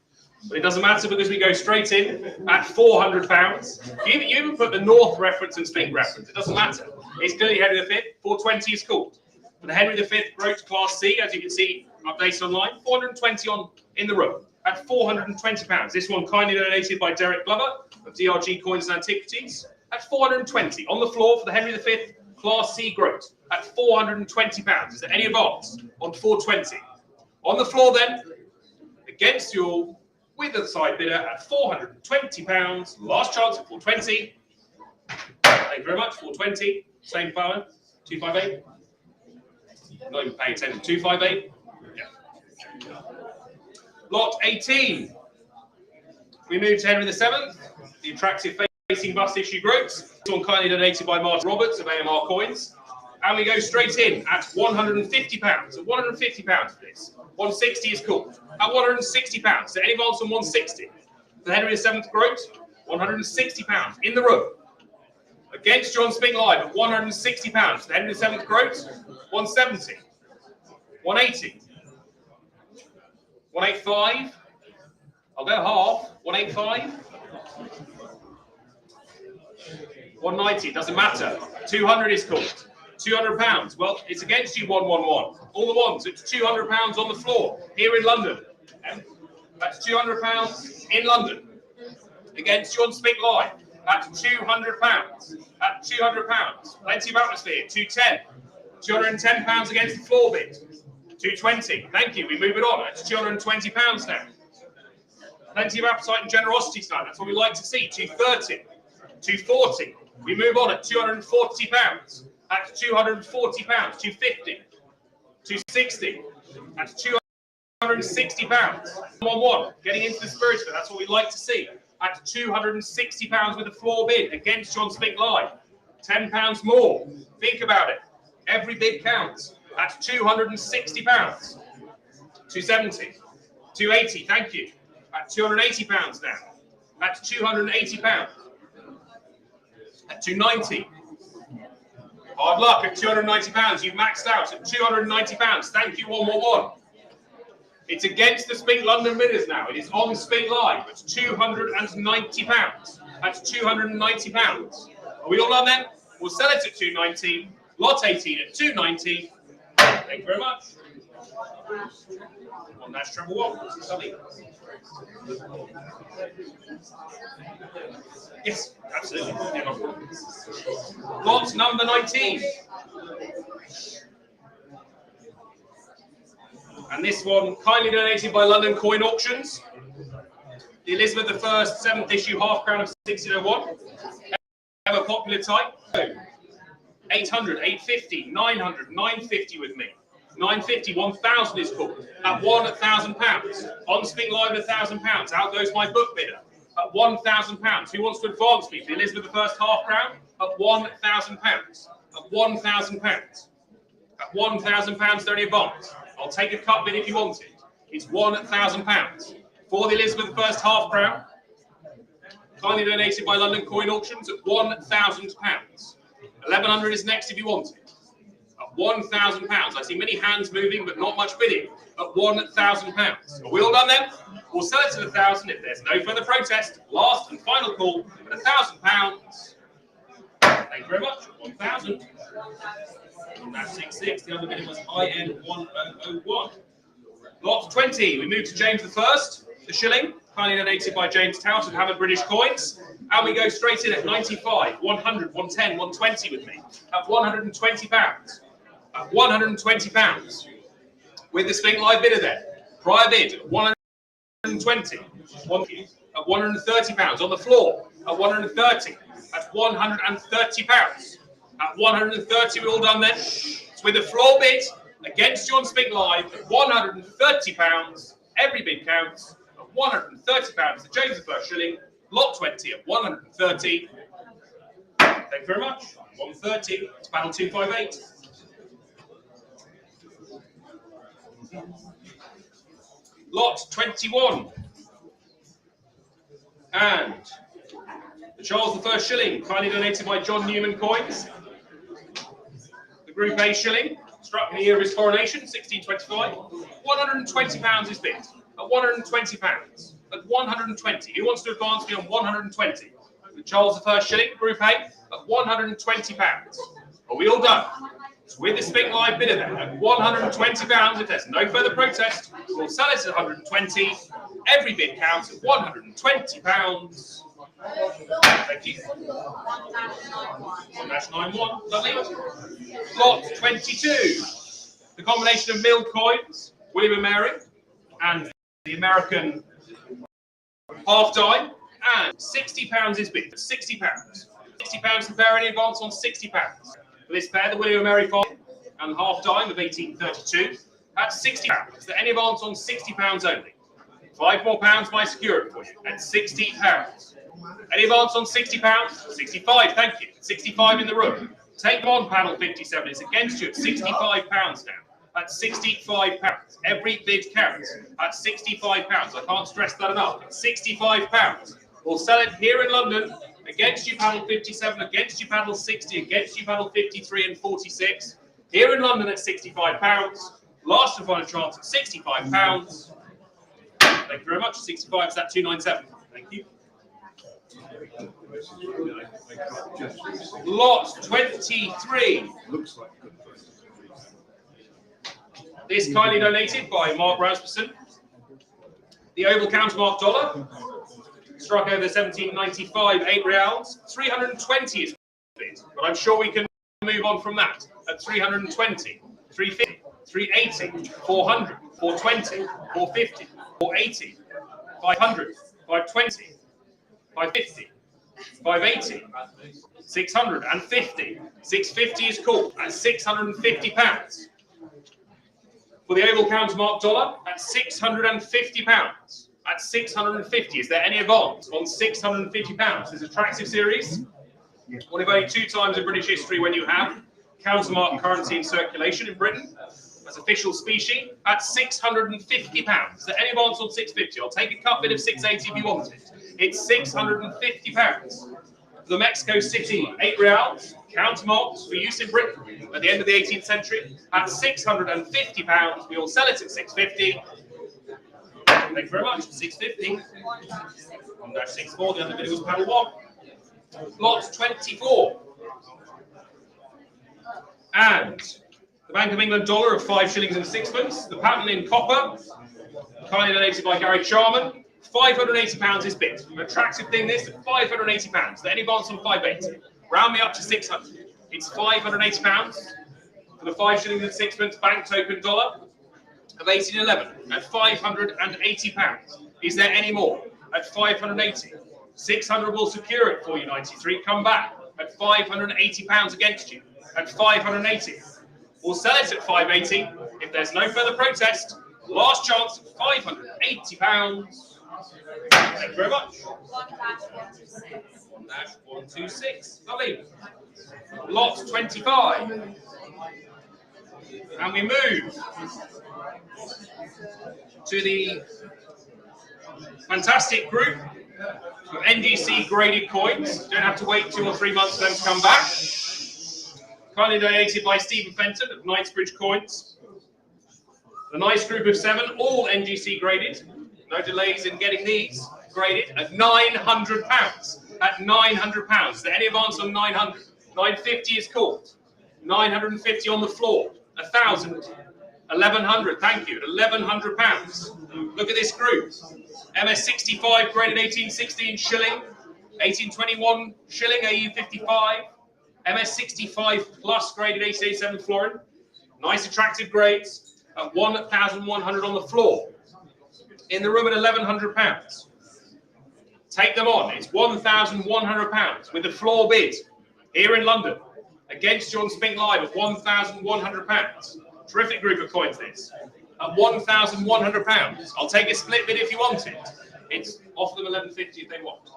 But it doesn't matter because we go straight in at 400 pounds. You even put the North reference and Spink reference. It doesn't matter. It's clearly Henry V. 420 is called. For the Henry V Groat Class C, as you can see, updated online, 420 on in the room at 420 pounds. This one kindly donated by Derek Glover of DRG Coins and Antiquities at 420 on the floor for the Henry V Class C Groat at 420 pounds. Is there any advance on 420? On the floor then, against you all, with the side bidder at 420 pounds. Last chance at 420. Thank you very much. 420. Same power. 258. Not even paying attention. 258. Yeah. Lot 18. We move to Henry VII. The attractive facing bust issue groups. This one kindly donated by Martin Roberts of AMR Coins. And we go straight in at 150 pounds. At 150 pounds for this. 160 is called. At 160 pounds. So any advance on 160. The Henry VII Groat, 160 pounds in the room. Against John Spink Live at 160 pounds. The Henry VII Groat, 170. 180. 185. I'll go half. 185. 190. Doesn't matter. 200 is called. 200 pounds. Well, it's against you, 111. All the ones. It's 200 pounds on the floor here in London. That's 200 pounds in London against John Spink Live at 200 pounds. At 200 pounds. Plenty of atmosphere. 210. 210 pounds against the floor bid. 220. Thank you. We move it on. That's 220 pounds now. Plenty of appetite and generosity tonight. That's what we like to see. 230, 240. We move on at £240. At £240, 250, 260. At £260. 1-1. Getting into the spirit of it. That's what we like to see. At £260 with a floor bid against John Spink Live. £10 more. Think about it. Every bid counts. At £260. 270. 280. Thank you. At £280 now. At £280. At 290. Hard luck at £290. You've maxed out at £290. Thank you. 1-1-1. It's against the Spink London bidders now. It is on Spink Live at £290. At £290. Are we all done then? We'll sell it at £290. Lot 18 at £290. Thank you very much. On that's treble one. Yes, absolutely. Lot number 19. And this one kindly donated by London Coin Auctions. The Elizabeth I 7th issue half crown of 1601. Ever popular type. 800, 850, 900, 950 with me. 950, 1,000 is called. At £1,000. On Spink Live £1,000. Out goes my book bidder. At £1,000. Who wants to advance me for the Elizabeth I half crown? At £1,000. At £1,000. At £1,000 there any advance. I'll take a cut bid if you want it. It's £1,000 for the Elizabeth I half crown. Kindly donated by London Coin Auctions at £1,000. 1,100 is next if you want it. At £1,000. I see many hands moving, but not much bidding. At £1,000. Are we all done then? We'll sell it to 1,000 if there's no further protest. Last and final call at £1,000. Thank you very much. 1,000. That's 66. The other bidder was IN 1001. Lot 20. We move to James I. The shilling. Kindly donated by James Tout of Hammered British Coins. And we go straight in at 95, 100, 110, 120 with me. At £120. At £120. With the Spink Live bidder there. Prior bid at 120. At £130 on the floor. At 130. At £130. At 130, we're all done then. It's with the floor bid against John Spink Live at £130. Every bid counts. At £130, the James I shilling. Lot 20 at 130. Thank you very much. 130. It's panel 258. Lot 21. And the Charles I shilling, kindly donated by John Newman Coins. The Group A shilling, struck in the year of his coronation, 1625. £120 is bid. At £120. At 120. Who wants to advance me on 120? The Charles I shilling, Group A, at £120. Are we all done? It's with the Spink Live bidder then at £120. If there's no further protest, we'll sell it at 120. Every bid counts at £120. Thank you. 1-91. Lovely. Lot 22. The combination of milled coins, William and Mary, and the American half dime, and £60 is bid. £60. £60 to bear any advance on £60. For this pair, the William and Mary farm and half dime of 1832, at £60. Is there any advance on £60 only? £5 more my secure it for you at £60. Any advance on £60? 65, thank you. 65 in the room. Take on panel 57. It's against you at £65 now. At £65. Every bid counts. At £65. I can't stress that enough. At £65. We'll sell it here in London. Against you panel 57, against you panel 60, against you panel 53 and 46. Here in London at £65. Last and final chance at £65. Thank you very much. 65 is that 297. Thank you. Lot 23. This kindly donated by Mark Rasmussen. The oval countermark dollar. Struck over 1795, £8. 320 is bid, but I'm sure we can move on from that at 320, 350, 380, 400, 420, 450, 480, 500, 520, 550, 580, 650. 650 is called at £650. For the oval countermark dollar at £650. At 650, is there any advance on £650? This attractive series. One of only 2 times in British history when you have countermark currency in circulation in Britain as official specie at £650. Is there any advance on 650? I'll take a cut bid of 680 if you want it. It's £650. For the Mexico City 8 reals, countermarks for use in Britain at the end of the 18th century at £650. We will sell it at 650. Thank you very much. 650. 1-64, the other bid was panel 1. Lot 24. And the Bank of England dollar of 5 shillings and 6pence. The pattern in copper, kindly donated by Gary Charman. £580 is bid. Attractive thing this, £580. Any advance on 580? Round me up to 600. It's £580 for the 5 shillings and 6pence bank token dollar of 1811 at £580. Is there any more? At 580. 600 will secure it for you, 93. Come back at £580 against you. At 580. We'll sell it at 580 if there's no further protest. Last chance, £580. Thank you very much. 1-126. Lovely. Lot 25. And we move to the fantastic group of NDC graded coins. Don't have to wait 2 or 3 months for them to come back. Kindly donated by Stephen Fenton of Knightsbridge Coins. The nice group of 7, all NGC graded. No delays in getting these graded at £900. At £900. Is there any advance on 900? 950 is called. 950 on the floor. 1,000. 1,100. Thank you. £1,100. Look at this group. MS65 graded 1816 shilling. 1821 shilling. AU 55. MS65 plus graded 1887 florin. Nice attractive grades at 1,100 on the floor. In the room at £1,100. Take them on. It's £1,100 with the floor bid here in London against you on Spink Live at £1,100. Terrific group of coins this. At £1,100. I'll take a split bid if you want it. It's off them £11.50 if they want.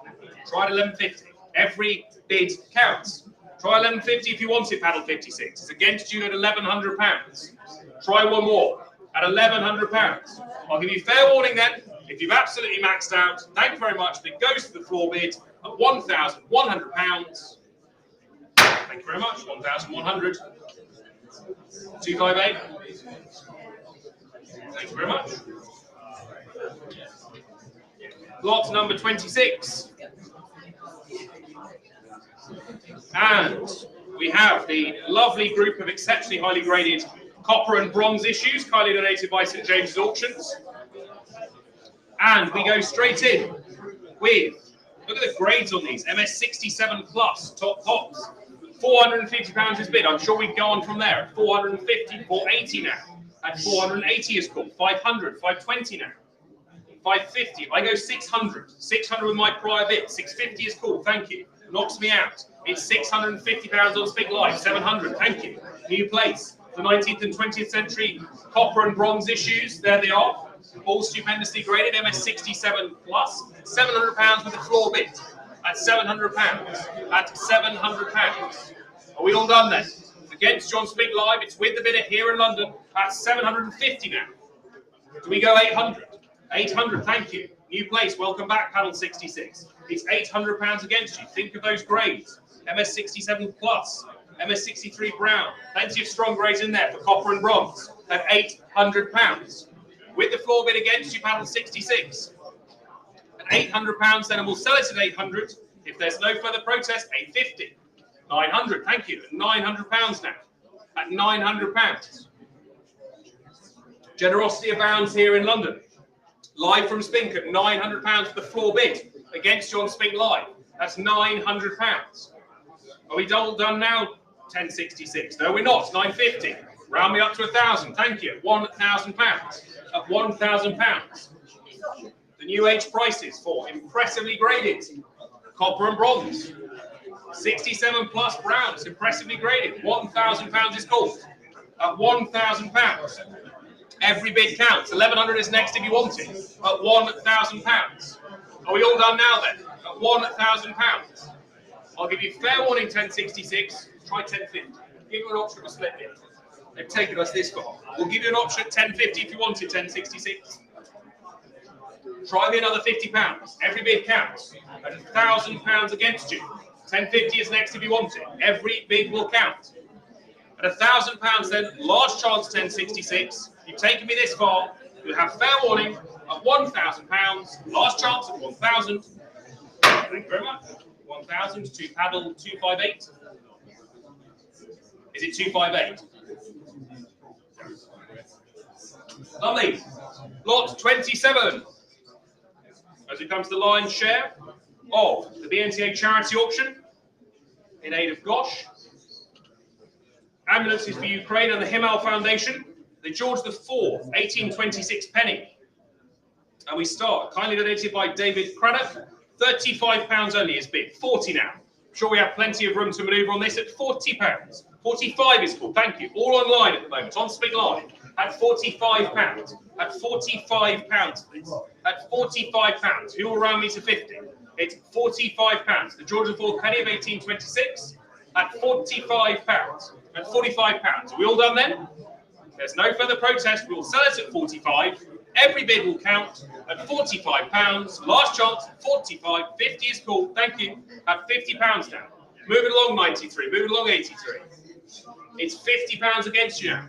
Try at £11.50. Every bid counts. Try £11.50 if you want it, paddle 56. It's against you at £1,100. Try one more at £1,100. I'll give you fair warning then. If you've absolutely maxed out, thank you very much. But it goes to the floor bid at £1,100. Thank you very much. 1,100. 258. Thank you very much. Lot number 26. And we have the lovely group of exceptionally highly graded copper and bronze issues, kindly donated by St James's Auctions. And we go straight in with, look at the grades on these, MS67 plus, top pops. £450 is bid. I'm sure we can go on from there at 450, 480 now. At 480 is called. 500, 520 now. 550. I go 600. 600 with my prior bid. 650 is called. Thank you. Knocks me out. It's £650 on Spink Live. 700. Thank you. New place. The 19th and 20th century copper and bronze issues. There they are. All stupendously graded. MS67 plus. £700 with the floor bid. At £700. At £700. Are we all done then? Against John Spink Live, it's with the bidder here in London at £750 now. Do we go 800? 800, thank you. New place, welcome back, panel 66. It's £800 against you. Think of those grades. MS67 plus, MS63 brown. Plenty of strong grades in there for copper and bronze at £800. With the floor bid against you, panel 66. At £800, then we'll sell it at 800. If there's no further protest, 850. 900, thank you. At £900 now. At £900. Generosity abounds here in London. Live from Spink at £900 for the floor bid against John Spink Live. That's £900. Are we all done now? 1066. No, we're not. 950. Round me up to 1,000. Thank you. £1,000. At £1,000. the new age prices for impressively graded copper and bronze. 67 plus browns, impressively graded. £1,000 is called. At £1,000. Every bid counts. 1,100 is next if you want it. At £1,000. Are we all done now then? At £1,000. I'll give you fair warning 1066. Try 1050. Give you an option of a split bid. They've taken us this far. We'll give you an option at 1050 if you wanted 1066. Try me another £50. Every bid counts. At £1,000 against you. 1050 is next if you want it. Every bid will count. At £1,000 then, last chance 1066. You've taken me this far. You have fair warning at £1,000. Last chance at 1,000. Thank you very much. 1,000 to paddle 258. Is it 258? Lovely. Lot 27. As it comes to the lion's share of the BNTA charity auction in aid of Gosh, Ambulances for Ukraine and the Himmel Foundation, the George IV 1826 penny. And we start, kindly donated by David Craddock, £35 only is bid, 40 now. I'm sure we have plenty of room to manoeuvre on this at £40. 45 is full, thank you. All online at the moment, on Spink Live, at £45. At £45, please. At £45. Who will round me to 50? It's £45. The George IV penny of 1826 at £45. At £45. Are we all done then? There's no further protest. We will sell it at 45. Every bid will count at £45. Last chance at 45. 50 is called. Thank you. At £50 now. Moving along 93. Moving along 83. It's £50 against you now.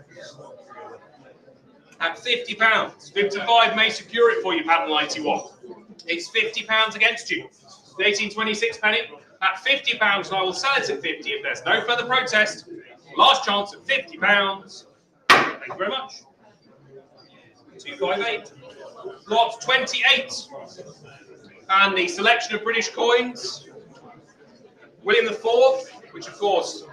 At £50. 55 may secure it for you, panel 91. It's £50 against you. The 1826 penny at £50, and I will sell it at 50 if there's no further protest. Last chance at £50. Thank you very much. 258. Lot 28. And the selection of British coins. William IV, which of course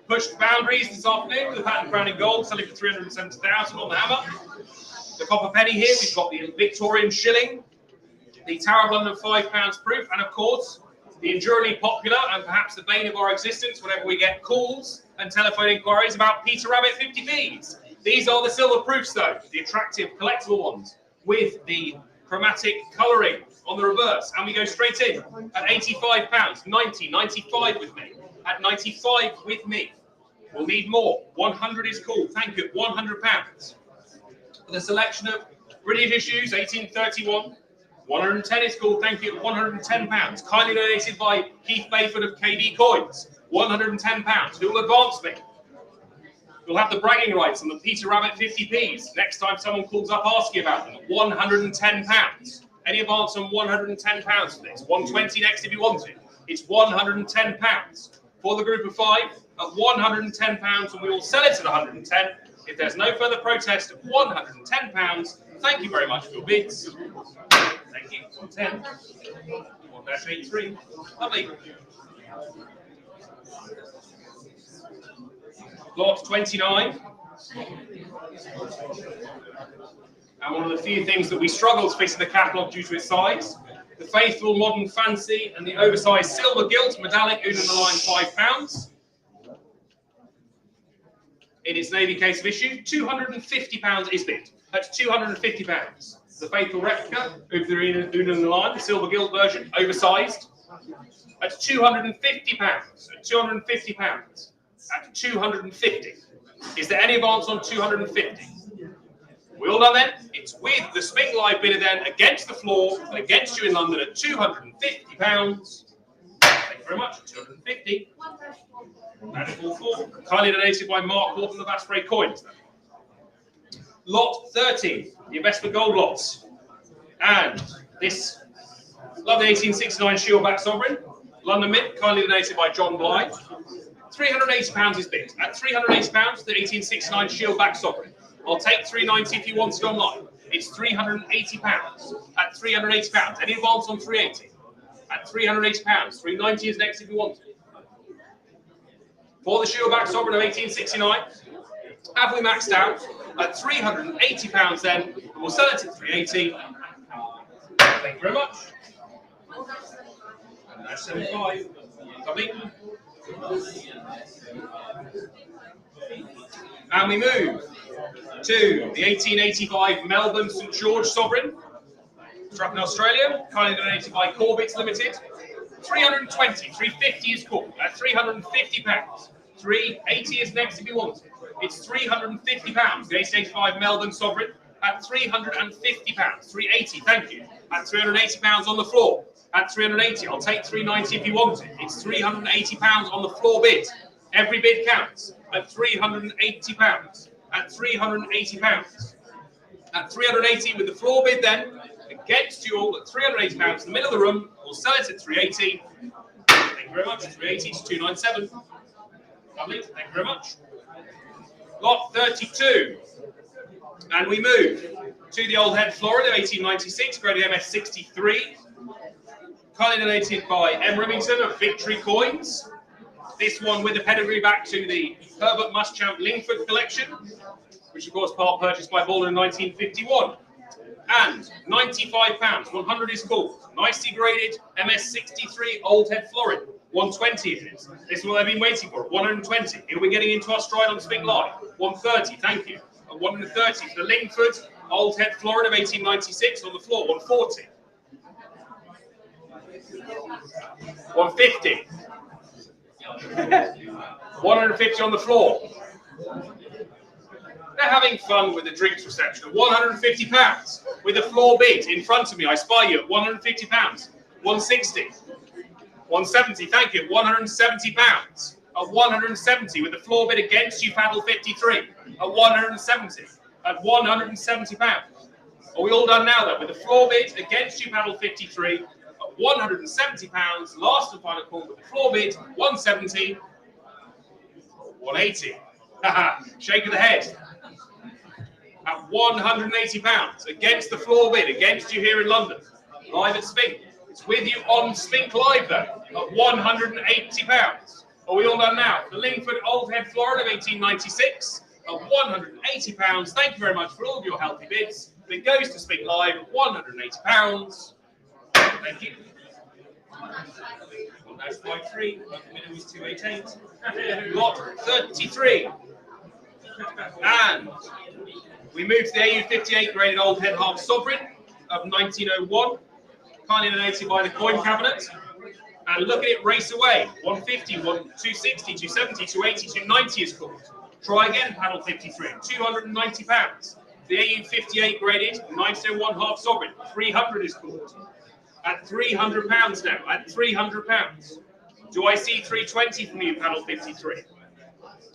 pushed boundaries this afternoon with the patent crown in gold, selling for 370,000 on the hammer. The copper penny here, we've got the Victorian shilling, the Tower of London £5 proof, and of course, the enduringly popular and perhaps the bane of our existence whenever we get calls and telephone inquiries about Peter Rabbit 50p's. These are the silver proofs though, the attractive collectible ones with the chromatic colouring on the reverse. And we go straight in at £85, 90, 95 with me, at 95 with me. We'll need more. 100 is cool, thank you, £100. For the selection of British issues, 1831. 110 is called, thank you, £110. Kindly donated by Keith Bayford of KD Coins. £110. Who will advance me? You'll have the bragging rights on the Peter Rabbit 50p's. Next time someone calls up asking about them, £110. Any advance on £110 for this? 120 next if you want it. It's £110. For the group of 5, at £110, and we will sell it at 110. If there's no further protest, at £110. Thank you very much for your bids. Thank you. 110. 1-83. Lovely. Lot 29. And one of the few things that we struggle to fit in the catalogue due to its size. The faithful modern fancy and the oversized silver gilt metallic Una the line £5. In its navy case of issue, £250 is bid. That's £250. The faithful replica of the Una the line, the silver gilt version, oversized. At £250. At £250. At 250. Is there any advance on 250? We all done then? It's with the Spink Live bidder then against the floor and against you in London at £250. Thank you very much. 250. And 44. Kindly donated by Mark Horton of Asprey Coins. Lot 13, the investment gold lots. And this lovely 1869 Shieldback Sovereign, London Mint, kindly donated by John Blythe. £380 is bid. At £380, the 1869 Shieldback Sovereign. I'll take £390 if you want it online. It's £380. At £380. Any advance on £380? At £380. £390 is next if you want it. For the Shieldback Sovereign of 1869, have we maxed out? At £380 then, and we'll sell it at £380. Thank Thank you very much. And that's 75. Lovely. And we move to the 1885 Melbourne St George Sovereign, struck in Australia, kindly donated by Corbett's Limited. 320, 350 is called at £350. 380 is next if you want it. It's £350. The 1885 Melbourne Sovereign at £350. 380, thank you. At £380 on the floor. At 380, I'll take 390 if you want it. It's £380 on the floor bid. Every bid counts. At £380. At £380. At 380 with the floor bid then, against you all at £380 in the middle of the room, we'll sell it at 380. Thank you very much. 380 to 297. Lovely. Thank you very much. Lot 32. And we move to the Old Head Florida 1896, graded MS 63. Kindly donated by M. Remington of Victory Coins. This one with the pedigree back to the Herbert Muschamp Lingford collection, which of course part purchased by Baldwin in 1951. And £95, 100 is called. Nicely graded MS63 Old Head Florid. 120 it is. This is what they've been waiting for. 120. It'll be getting into our stride on Spink Live. 130, thank you. At 130 for the Lingford Old Head Florid of 1896 on the floor. 140. 150. 150 on the floor. They're having fun with the drinks reception. £150 with a floor bid in front of me. I spy you at £150. 160. 170, thank you. £170. At 170 with the floor bid against you, paddle 53. At 170. At £170. Are we all done now then? With the floor bid against you, paddle 53. At £170. Last and final call with the floor bid, 170. 180. Shake of the head. At £180 against the floor bid, against you here in London, live at Spink. It's with you on Spink Live though, at £180. Are we all done now? The Lingford Old Head Florida of 1896 at £180. Thank you very much for all of your healthy bids. It goes to Spink Live at £180. Thank you. Well, that's 5-3. The minute was 288. Lot 33. And we move to the AU58 graded Old Head Half Sovereign of 1901, kindly donated by the Coin Cabinet. And look at it race away. 150, 260, 270, 280, 290 is called. Try again, panel 53. £290. The AU58 graded 1901 Half Sovereign. 300 is called. At £300 now. At £300. Do I see 320 from you, panel 53?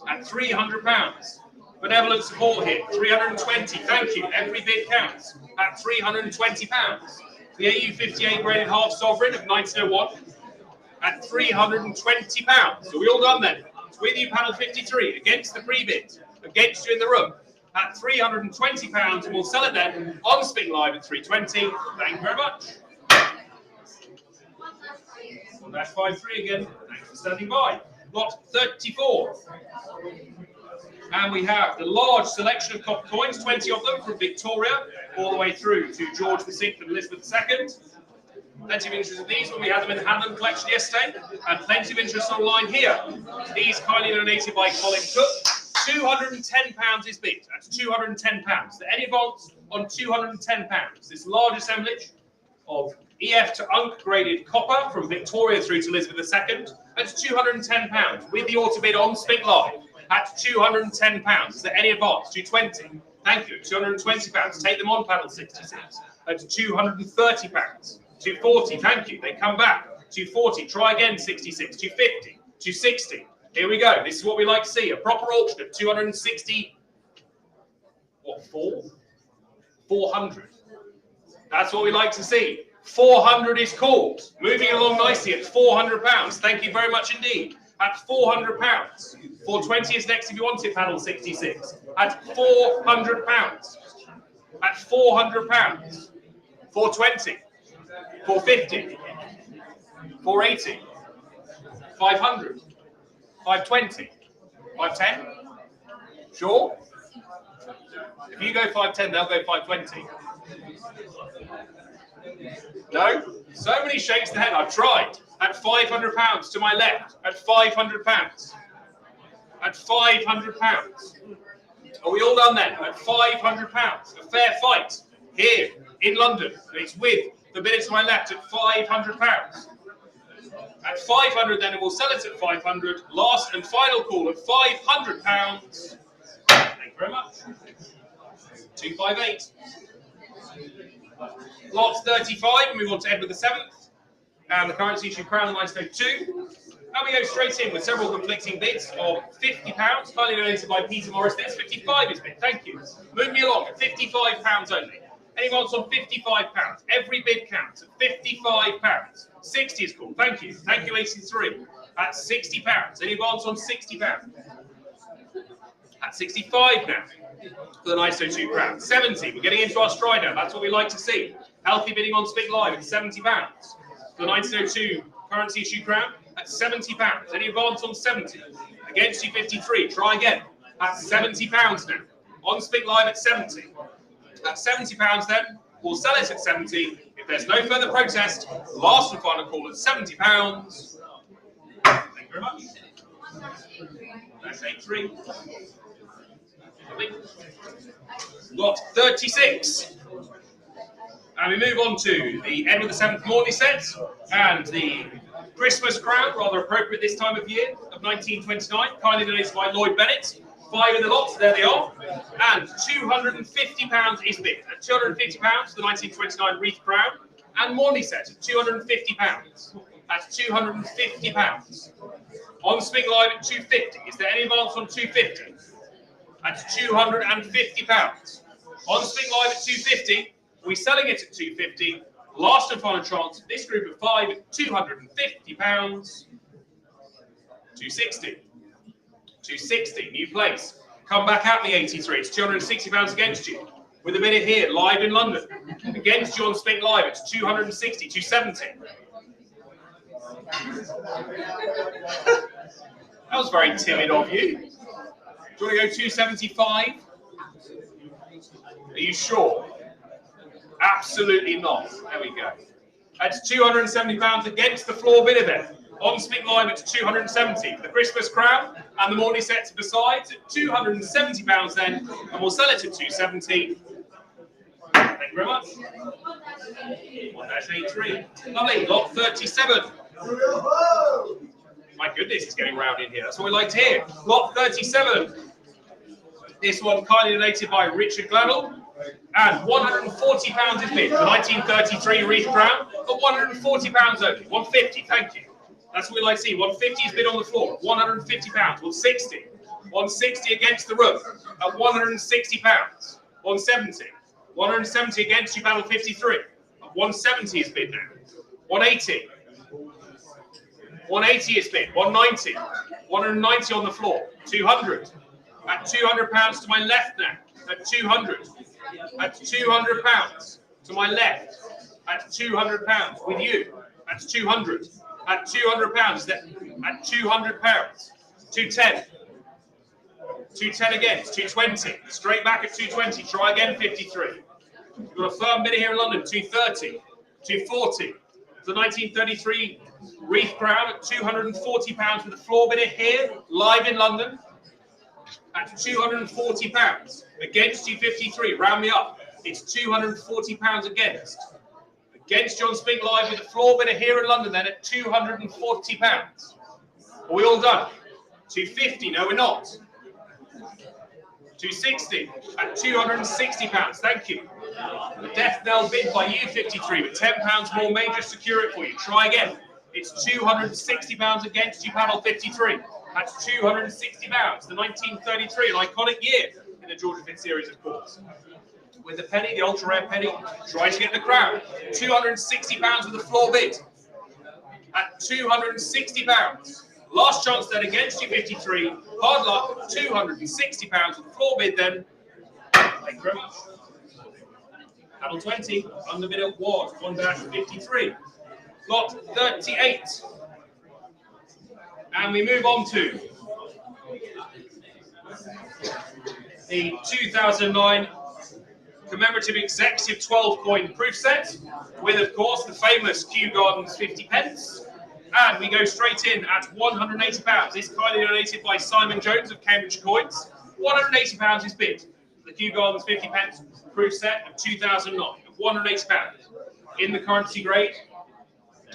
At £300. Benevolent support here, 320, thank you. Every bid counts at £320. The AU58 graded half sovereign of 1901 at £320. So we all done then. It's with you, panel 53, against the pre-bid, against you in the room at £320, and we'll sell it then on Spink Live at 320. Thank you very much. Well, that's 5-3 again. Thanks for standing by. Lot 34. And we have the large selection of copper coins, 20 of them from Victoria, all the way through to George VI and Elizabeth II. Plenty of interest in these when we had them in the Hanlon collection yesterday, and plenty of interest online here. These kindly donated by Colin Cook. £210 is bid. That's £210. Any advance on £210. This large assemblage of EF to UNC graded copper from Victoria through to Elizabeth II. That's £210 with the auto bid on Spink Live. At £210. Is there any advance? 220. Thank you. £220. Take them on panel 66. At £230. 240. Thank you. They come back. 240. Try again. 66. 250. 260. Here we go. This is what we like to see. A proper auction of 260. What, 400. That's what we like to see. 400 is called. Moving along nicely at £400. Thank you very much indeed. At £400. 420 is next if you want it, panel 66. At £400. At £400. 420. 450. 480. 500. 520. 510. Sure? If you go 510, they'll go 520. No? So many shakes the head. I've tried. At £500 to my left. At £500. At £500. Are we all done then? At £500. A fair fight here in London. It's with the bidder to my left at £500. At 500 then, and we'll sell it at 500. Last and final call at £500. Thank you very much. 258. Lot 35, and move on to Edward VII. And the currency issue crown lines go 2. And we go straight in with several conflicting bids of £50, kindly donated by Peter Morris. This 55 is bid. Thank you. Move me along at £55 only. Anyone on £55? Every bid counts at £55. 60 is called. Thank you. Thank you, 83. At £60. Any advance on £60? At 65 now. For the nice 02 crown. 70. We're getting into our stride now. That's what we like to see. Healthy bidding on Spink Live at £70. For the 1902 currency issue crown at £70. Any advance on 70? Against you 53. Try again. At £70 now. On Spink Live at 70. At £70 then, we'll sell it at 70. If there's no further protest, last and final call at £70. Thank you very much. That's 83. Lot 36. And we move on to the Edward VII Morley set and the Christmas crown, rather appropriate this time of year, of 1929, kindly donated by Lloyd Bennett. 5 in the lot, there they are. And £250 is bid. At £250 for the 1929 wreath crown. And Morley set at £250. At £250. On Spink Live at £250. Is there any advance on £250? At £250. On Spink Live at £250. We're selling it at £250. Last and final chance. This group of 5 at £250. £260. £260. New place. Come back at me, 83. It's £260 against you. With a bidder here, live in London. Against you on Spink Live, it's £260. £270. That was very timid of you. Do you want to go £275? Are you sure? Absolutely not. There we go. That's £270 against the floor bidder then. On Spink Live, it's £270 for the Christmas crown and the Morley sets besides at £270 then, and we'll sell it at £270. Thank you very much. 1-83. Lovely. Lot 37. My goodness, it's getting round in here. That's what we like to hear. Lot 37. This one kindly donated by Richard Gladwell. And £140 is bid. The 1933 wreath crown for £140 only. £150, thank you. That's what we like to see. 150 is bid on the floor. £150. 160. 160 against the room at £160. 170. 170 against you, battle 53. 170 is bid now. 180. 180 is bid. 190. 190 on the floor. 200. At £200 to my left now. At 200. At £200 to my left. At £200 with you. At 200. At £200. At £200. 210. 210 again. 220. Straight back at 220. Try again. 53. You've got a firm bidder here in London. 230. 240. The 1933 wreath crown at £240 with a floor bidder here, live in London, at £240. Against you 53. Round me up. It's £240 against. Against John Spink Live with a floor bidder here in London then at £240. Are we all done? 250. No, we're not. 260 at £260. Thank you. The death knell bid by you 53, but £10 more may just secure it for you. Try again. It's £260 against you, panel 53. That's £260. The 1933, an iconic year in the Georgia Fit series, of course. With the penny, the ultra rare penny, try to get the crown. £260 with the floor bid. At £260. Last chance then against you 53. Hard luck, £260 with the floor bid then. Thank you very much. Panel 20, under bid at was 1-53. Lot 38. And we move on to the 2009 commemorative executive 12 coin proof set with, of course, the famous Kew Gardens 50 pence. And we go straight in at £180. This kindly donated by Simon Jones of Cambridge Coins. £180 is bid. The Kew Gardens 50 pence proof set of 2009. £180. In the currency grade,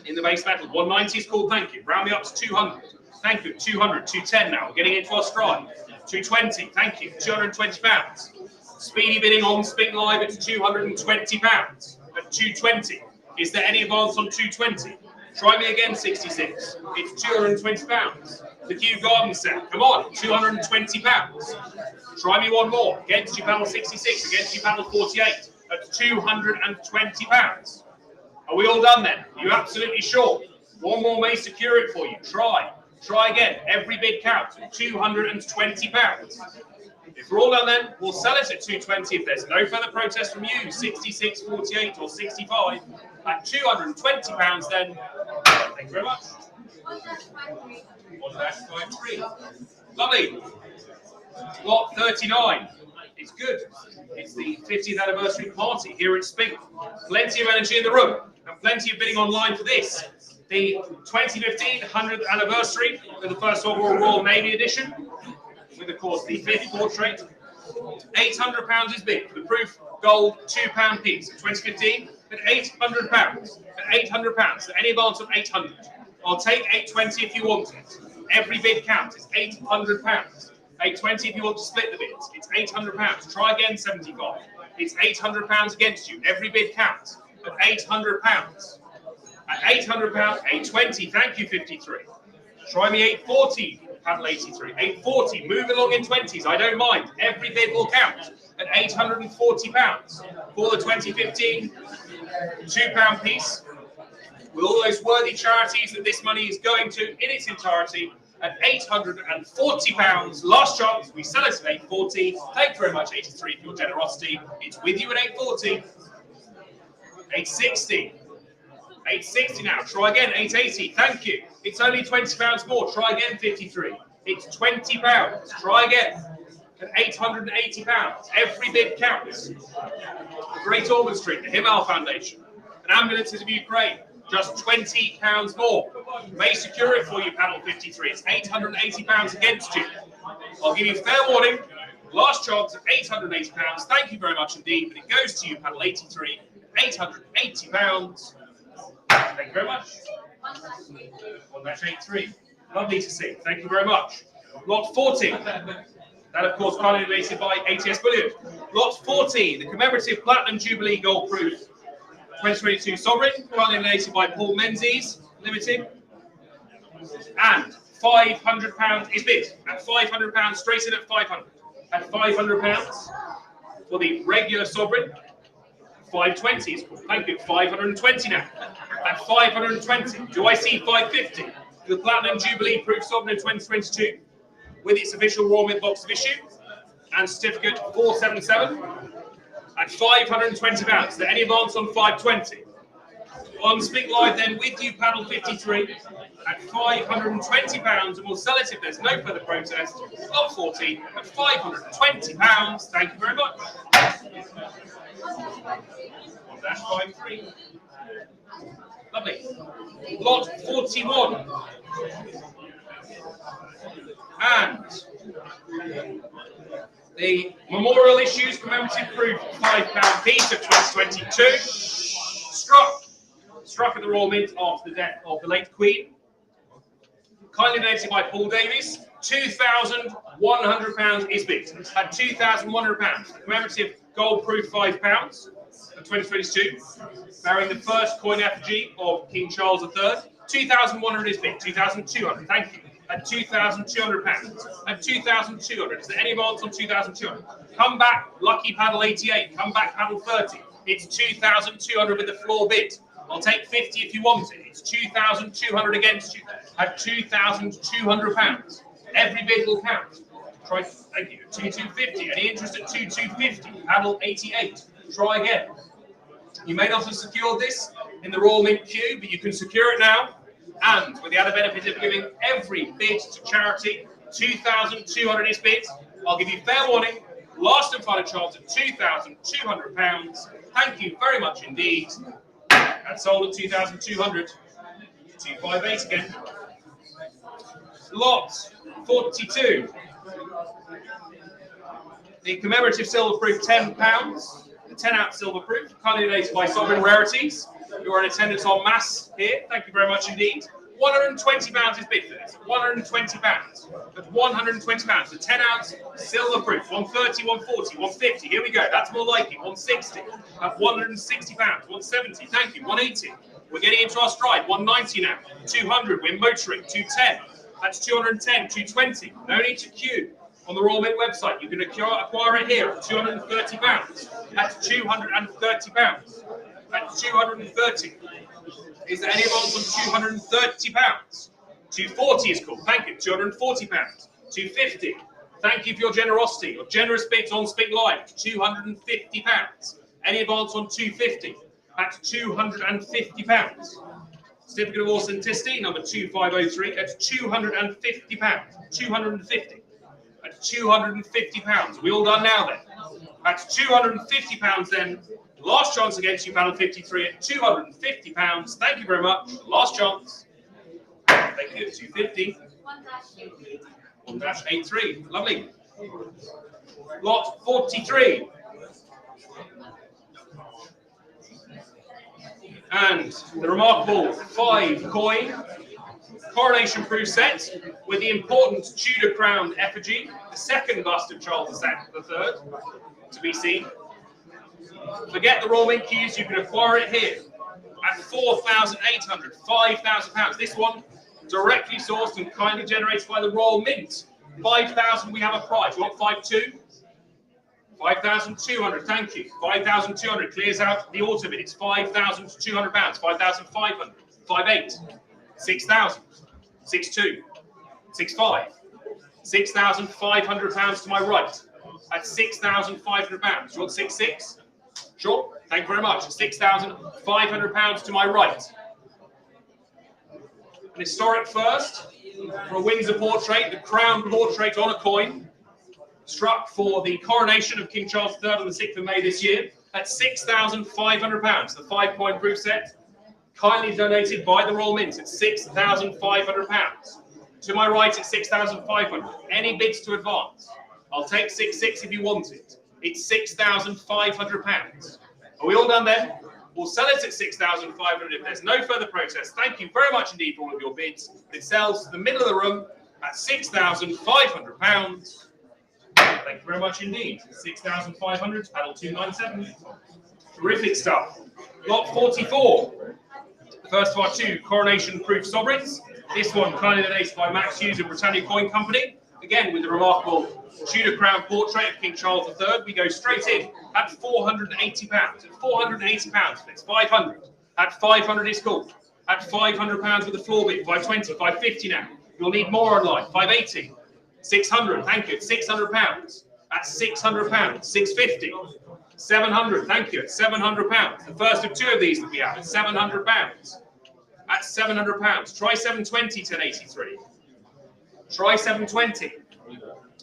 in the base metal, 190 is called thank you. Round me up to 200. Thank you. 200, 210 now. We're getting into our stride. 220, thank you. £220. Speedy bidding on Spink Live at £220. At 220. Is there any advance on 220? Try me again, 66. It's £220. The Kew Garden set. Come on, £220. Try me one more. Against you, panel 66. Against you, panel 48. At £220. Are we all done then? Are you absolutely sure? One more may secure it for you. Try. Try again. Every bid counts. £220. If we're all done then, we'll sell it at 220 if there's no further protest from you. 66, 48 or 65 at £220 then. Thank you very much. 1-53. Lovely. Lot 39. It's good. It's the 50th anniversary party here at Spink. Plenty of energy in the room and plenty of bidding online for this. The 2015 100th anniversary of the First World War Royal Navy edition, with of course the 5th portrait. £800 is bid for the proof gold £2 piece. 2015 at £800. At £800. Any advance of 800. I'll take 820 if you want it. Every bid counts. It's £800. 820 if you want to split the bids. It's £800. Try again, 75. It's £800 against you. Every bid counts. At £800. At £800, 820. Thank you, 53. Try me 840. Panel 83. 840. Move along in 20s. I don't mind. Every bid will count. At £840 for the 2015 £2 piece. With all those worthy charities that this money is going to in its entirety. At £840. Last chance, we sell it at 840. Thank you very much, 83, for your generosity. It's with you at 840. 860. 860 now. Try again, 880. Thank you. It's only £20 more. Try again, 53. It's £20. Try again. At £880. Every bid counts. The Great Ormond Street, the Himal Foundation. An Ambulances of Ukraine. Just £20 more. May secure it for you, panel 53. It's £880 against you. I'll give you fair warning. Last chance at £880. Thank you very much indeed. But it goes to you, panel 83. £880. Thank you very much. 1-83. Lovely to see. Thank you very much. Lot 40. That, of course, kindly donated by ATS Bullion. Lot 40. The commemorative Platinum Jubilee Gold Proof 2022 Sovereign, kindly donated by Paul Menzies Limited. And £500 is bid. At £500, straight in at 500. At £500 for the regular Sovereign. 520 is called. Thank you. 520 now. At 520. Do I see 550? The Platinum Jubilee Proof Sovereign 2022 with its official Royal Mint box of issue and certificate 477 at £520. Is there any advance on 520? On Spink Live then with you, panel 53 at £520, and we'll sell it if there's no further protest. Lot 40 at £520. Thank you very much. 1-53. Lovely. Lot 41. And the memorial issues commemorative proof £5 piece of 2022. Struck at the Royal Mint after the death of the late Queen. Kindly donated by Paul Davies. £2,100 is bid. At £2,100. Commemorative gold proof £5 of 2022. Bearing the first coin effigy of King Charles III. 2,100 is bid. 2,200. Thank you. At £2,200. At 2,200. Is there any advance on 2,200? Come back, lucky paddle 88. Come back, paddle 30. It's 2,200 with the floor bid. I'll take 50 if you want it. It's 2,200 against you. At £2,200. Every bid will count. Try, thank you. 2,250. Any interest at 2,250? Paddle 88. Try again. You may not have secured this in the Royal Mint queue, but you can secure it now. And with the added benefit of giving every bid to charity, 2,200 is bid. I'll give you fair warning. Last and final chance at £2,200. Thank you very much indeed. That's sold at 2,200. 258 again. Lot 42. The commemorative silver proof £10. The 10-ounce silver proof, kindly donated by Sovereign Rarities. You are in attendance en masse here. Thank you very much indeed. £120 is bid for this. £120. At £120. The 10-ounce silver proof. 130, 140, 150. Here we go. That's more likely. 160. At £160. 170. Thank you. 180. We're getting into our stride. 190 now. 200. We're motoring. 210. That's 210. 220. No need to queue. On the Royal Mint website, you can acquire it here at £230. That's £230. At 230. Is there any advance on £230? 240 is cool. Thank you. £240. 250. Thank you for your generosity. Your generous bids on Spink Live. £250. Any advance on 250? At £250. Certificate of authenticity number 2503 at £250. 250. At £250. Are we all done now then? At £250 then. Last chance against you, panel 53 at £250. Thank you very much. Last chance. Thank you. 250. 1-83. Lovely. Lot 43. And the remarkable 5-coin coronation proof set with the important Tudor crowned effigy, the second bust of Charles III to be seen. Forget the Royal Mint queues, you can acquire it here at £4,800, £5,000. This one directly sourced and kindly generated by the Royal Mint. 5,000, we have a prize. You want 5,200? 5,200, thank you. 5,200 clears out the auto bid. It's £5,200, 5,500, 5,800, 6,000, 6,200, 6,500, £6,500 to my right. At £6,500. You want 6,600? Sure, thank you very much. £6,500 to my right. An historic first for a Windsor portrait, the crown portrait on a coin, struck for the coronation of King Charles III on the 6th of May this year at £6,500. The 5-coin proof set, kindly donated by the Royal Mint at £6,500. To my right at £6,500. Any bids to advance? I'll take 6,600 if you want it. It's £6,500. Are we all done then? We'll sell it at £6,500 if there's no further protest. Thank you very much indeed for all of your bids. It sells to the middle of the room at £6,500. Thank you very much indeed. 6,500, panel 297. Terrific stuff. Lot 44. The first of our 2 coronation-proof sovereigns. This one kindly donated by Max Hughes of Britannia Coin Company. Again, with the remarkable Tudor crown portrait of King Charles III, we go straight in at £480. At £480, it's 500. At 500 is called. At £500 with the floor bid, 520, 550 now. You'll need more online. 580, 600. Thank you. At £600. At £600, 650, 700. Thank you. At £700. The first of 2 of these that we have at £700. At £700. Try 720, 1083. Try 720.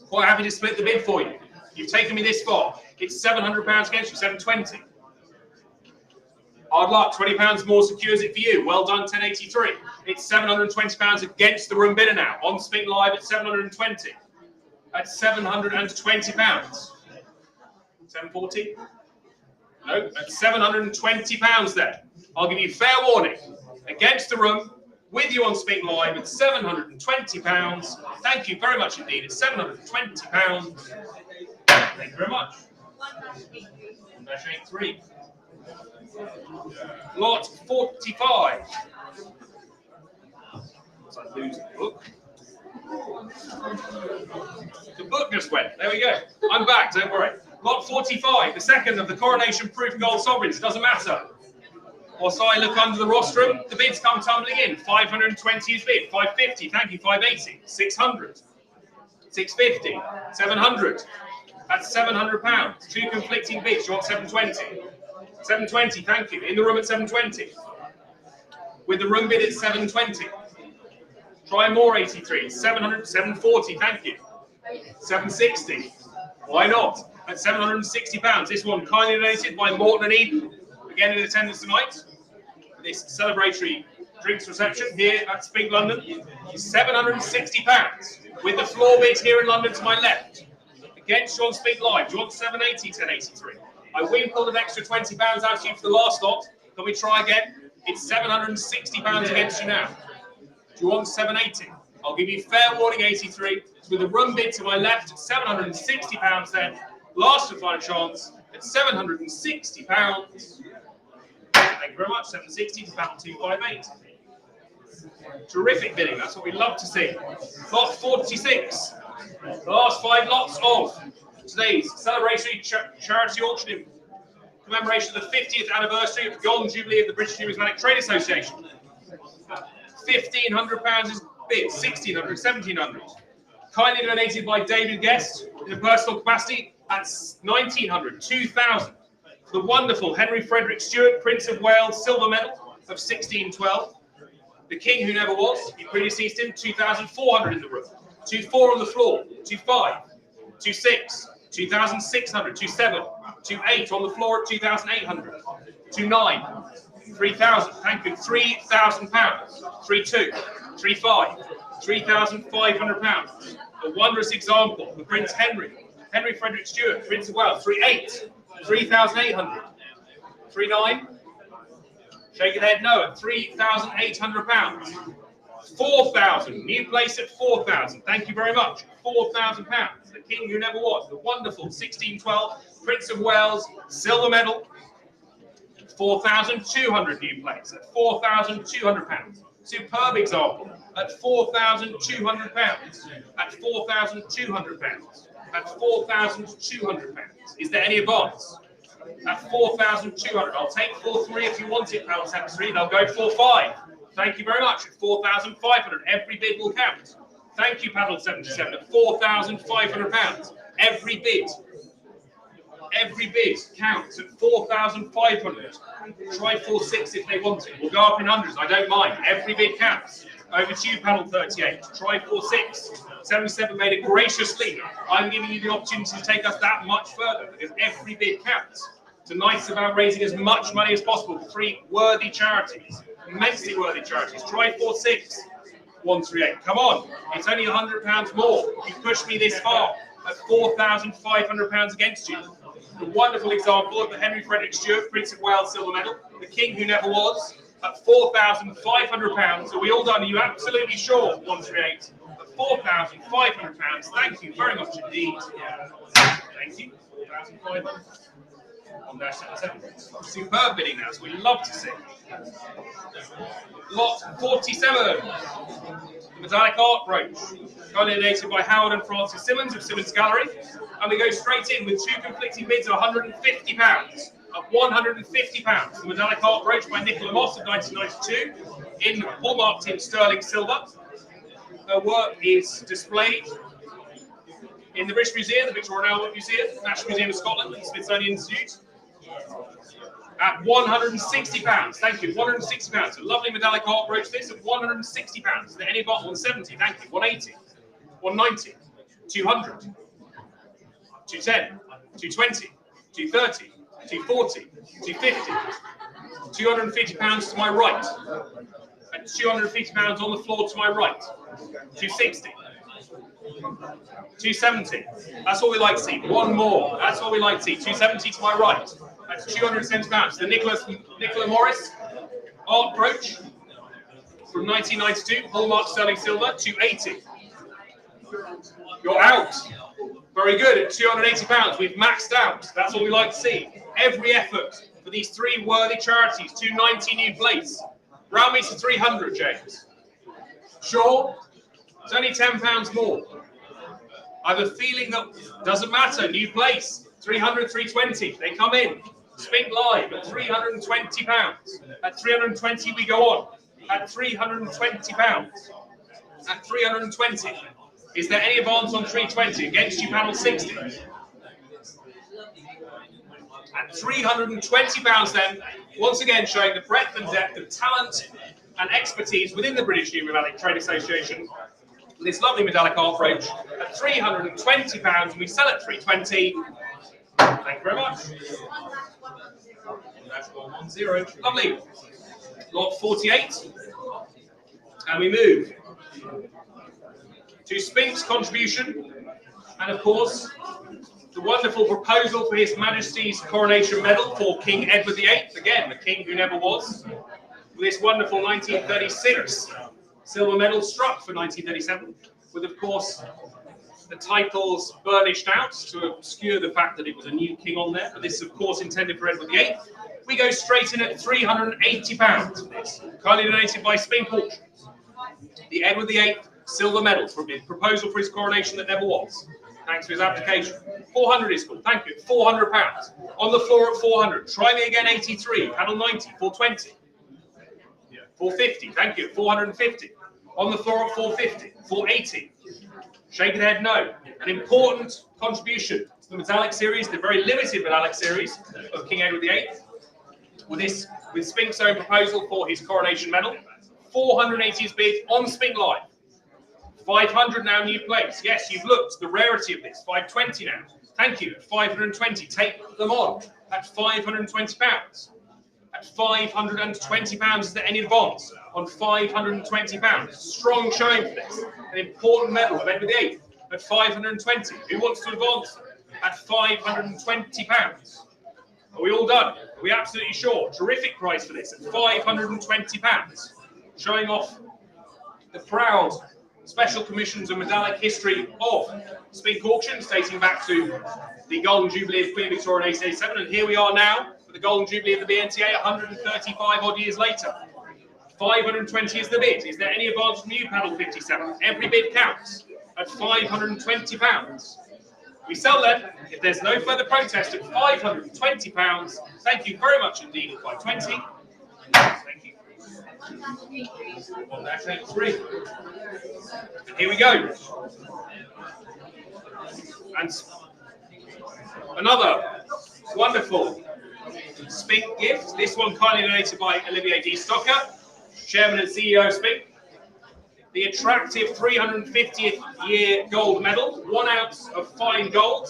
Quite happy to split the bid for you. You've taken me this far. It's £700 against you, 720. Hard luck, £20 more secures it for you. Well done, 1083. It's £720 against the room bidder now. On Spink Live at 720. At £720. 740? No, at £720 there. I'll give you fair warning. Against the room, with you on Spink Live at £720. Thank you very much indeed. It's £720. Thank you very much. 1-83. Lot 45. So I lose the book. The book just went. There we go. I'm back, don't worry. Lot 45, the second of the coronation-proof gold sovereigns. Doesn't matter. Whilst I look under the rostrum, the bids come tumbling in. 520 is bid. 550, thank you. 580, 600, 650, 700. That's £700. 2 conflicting bids. You want 720? 720, thank you. In the room at 720. With the room bid at 720. Try more 83. 700, 740, thank you. 760. Why not? at £760. This one kindly donated by Morton and Eden, again in attendance tonight. This celebratory drinks reception here at Spink London is £760, with the floor bid here in London to my left. Against you on Spink Live, do you want 780, 1083? I winkled an extra £20 out to you for the last lot. Can we try again? It's £760 against you now. Do you want 780? I'll give you fair warning 83. With the room bid to my left at £760 then. Last and final chance at £760. Thank you very much. 760 to battle 258. Terrific bidding. That's what we love to see. Lot 46. The last 5 lots of today's celebratory charity auction in commemoration of the 50th anniversary of the Golden Jubilee of the British Numismatic Trade Association. £1,500 is bid. 1,600, 1,700. Kindly donated by David Guest in a personal capacity at 1,900, 2,000. The wonderful Henry Frederick Stuart, Prince of Wales, silver medal of 1612. The King Who Never Was, you predeceased him, 2,400 in the room. 2,400 on the floor, 2,500, 2,600, 2,600, 2,700, 2,800 on the floor at 2,800, 2,900, 3,000, thank you, £3,000, 3,200, 3,500, £3,500. A wondrous example, the Prince Henry Frederick Stuart, Prince of Wales, 3,800, 3,800, 3,900, shake your head no, at £3,800. 4,000, new place at 4,000, thank you very much, £4,000. The King Who Never Was, the wonderful 1612 Prince of Wales, silver medal, 4,200 new place at £4,200. Superb example at £4,200, at £4,200, at £4,200. Is there any advance? At 4,200. I'll take 4,300 if you want it, Panel 73. They'll go 4,500. Thank you very much. At 4,500. Every bid will count. Thank you, Panel 77. At £4,500. Every bid counts at 4,500. Try 4,600 if they want it. We'll go up in hundreds. I don't mind. Every bid counts. Over to you, Panel 38. Try 4,600. 77 made it graciously. I'm giving you the opportunity to take us that much further because every bid counts. Tonight's about raising as much money as possible for 3 worthy charities, immensely worthy charities. Try 4,600. 138. Come on. It's only £100 more. You pushed me this far at £4,500 against you. The wonderful example of the Henry Frederick Stuart, Prince of Wales silver medal, the King Who Never Was, at £4,500. Are we all done? Are you absolutely sure? 138. At £4,500. Thank you very much indeed. Thank you. 4,500. 1-77. Superb bidding now, so we love to see. Lot 47. The metallic art brooch, donated by Howard and Francis Simmons of Simmons Gallery. And we go straight in with 2 conflicting bids of £150. At £150. The metallic art brooch by Nicola Moss of 1992 in hallmarked in sterling silver. Her work is displayed in the British Museum, the Victoria and Albert Museum, National Museum of Scotland, and the Smithsonian Institute. At £160. Thank you. £160. A lovely metallic art brooch. This at £160. Is there any about 170? Thank you. 180. 190. 200. 210. 220. 230. 240. 250. £250 to my right. And £250 on the floor to my right. 260. 270. That's what we like to see. One more. That's what we like to see. 270 to my right. That's £270. The Nicola Morris art brooch from 1992, hallmark sterling silver, 280. You're out. Very good at £280. We've maxed out. That's what we like to see. Every effort for these 3 worthy charities. 290 new plates. Round me to 300, James. Sure. It's only £10 more. I have a feeling that doesn't matter. New place. 300, 320. They come in. Spink Live at £320. At 320 we go on. At £320. At 320. Is there any advance on 320? Against you, panel 60. At £320 then, once again showing the breadth and depth of talent and expertise within the British Numismatic Trade Association. This lovely metallic art brooch at £320, we sell at £320. Thank you very much. That's 110. Lovely. Lot 48. And we move to Spink's contribution. And of course, the wonderful proposal for His Majesty's Coronation Medal for King Edward VIII. Again, the king who never was. With this wonderful 1936 silver medal struck for 1937. With, of course, the titles burnished out to obscure the fact that it was a new king on there. But this is, of course, intended for Edward VIII. We go straight in at £380 for this. Kindly donated by Spink Auctions. The Edward VIII silver medal for his proposal for his coronation that never was. Thanks for his application. 400 is called. Thank you. £400. On the floor at 400. Try me again, 83. Panel 90. 420. 450. Thank you. 450. On the floor at 450. 480. Shaking head, no. An important contribution to the metallic series, the very limited metallic series of King Edward VIII. With Spink's own proposal for his coronation medal. 480 is bid on Spink Live. 500 now, new place. Yes, you've looked, the rarity of this. 520 now. Thank you. 520. Take them on at £520. At £520, is there any advance on £520? Strong showing for this. An important medal of Edward VIII at 520. Who wants to advance at £520? Are we all done? Are we absolutely sure? Terrific price for this at £520. Showing off the proud special commissions and metallic history of Spink Auctions, dating back to the Golden Jubilee of Queen Victoria in 1887. And here we are now with the Golden Jubilee of the BNTA 135 odd years later. 520 is the bid. Is there any advance from you, panel 57? Every bid counts at £520. We sell them, if there's no further protest, at £520. Thank you very much indeed at 520. Thank you. On that, take 3. And here we go. And another wonderful Spink gift. This one kindly donated by Olivier D. Stocker, Chairman and CEO of Spink. The attractive 350th year gold medal, 1 ounce of fine gold,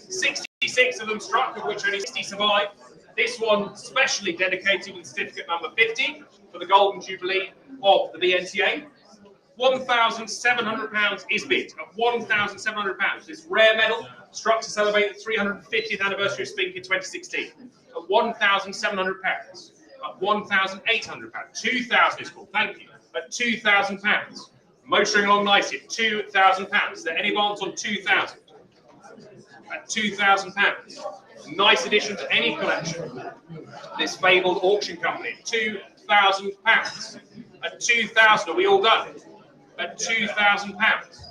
66 of them struck, of which only 60 survived. This one specially dedicated with certificate number 50 for the Golden Jubilee of the BNTA. £1,700 is bid at £1,700. This rare medal struck to celebrate the 350th anniversary of Spink in 2016 at £1,700. At £1,800. 2,000 is called. Thank you. At £2,000. Motoring along nicely at £2,000. Is there any advance on 2,000? At £2,000. Nice addition to any collection. This fabled auction company. £2,000. At 2,000, are we all done? At £2,000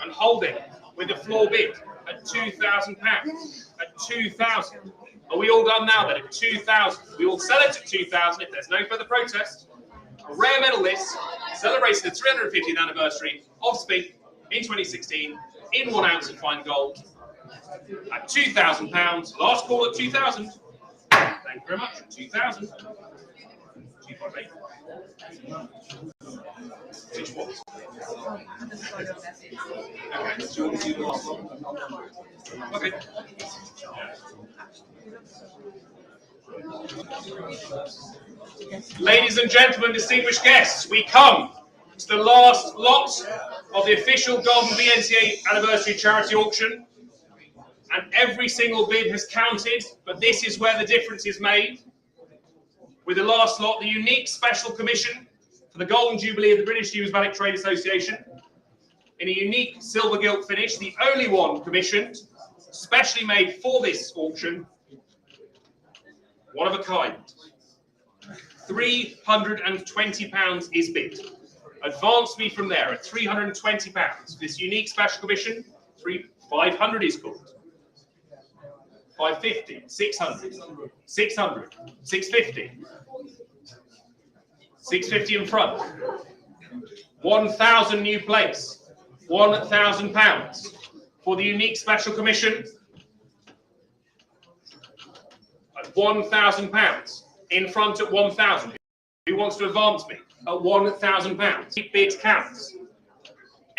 and holding with the floor bid at £2,000. At 2,000, are we all done now? Then at 2,000, we will sell it at 2,000 if there's no further protest. A rare medal list celebrating the 350th anniversary of Spink in 2016 in 1 ounce of fine gold at £2,000. Last call at 2,000. Thank you very much. 2,000. 258. Which one? Okay, so you want to do the last one? Okay. Ladies and gentlemen, distinguished guests, we come to the last lot of the official Golden BNTA Anniversary Charity Auction. And every single bid has counted, but this is where the difference is made. With the last lot, the unique special commission for the Golden Jubilee of the British Numismatic Trade Association in a unique silver gilt finish, the only one commissioned, specially made for this auction, one of a kind. £320 is bid. Advance me from there at £320. This unique special commission, 500 is called. 550, 600, 600, 650, 650 in front. 1,000 new place, £1,000 for the unique special commission at £1,000 in front at 1,000. Who wants to advance me at £1,000? Bid counts.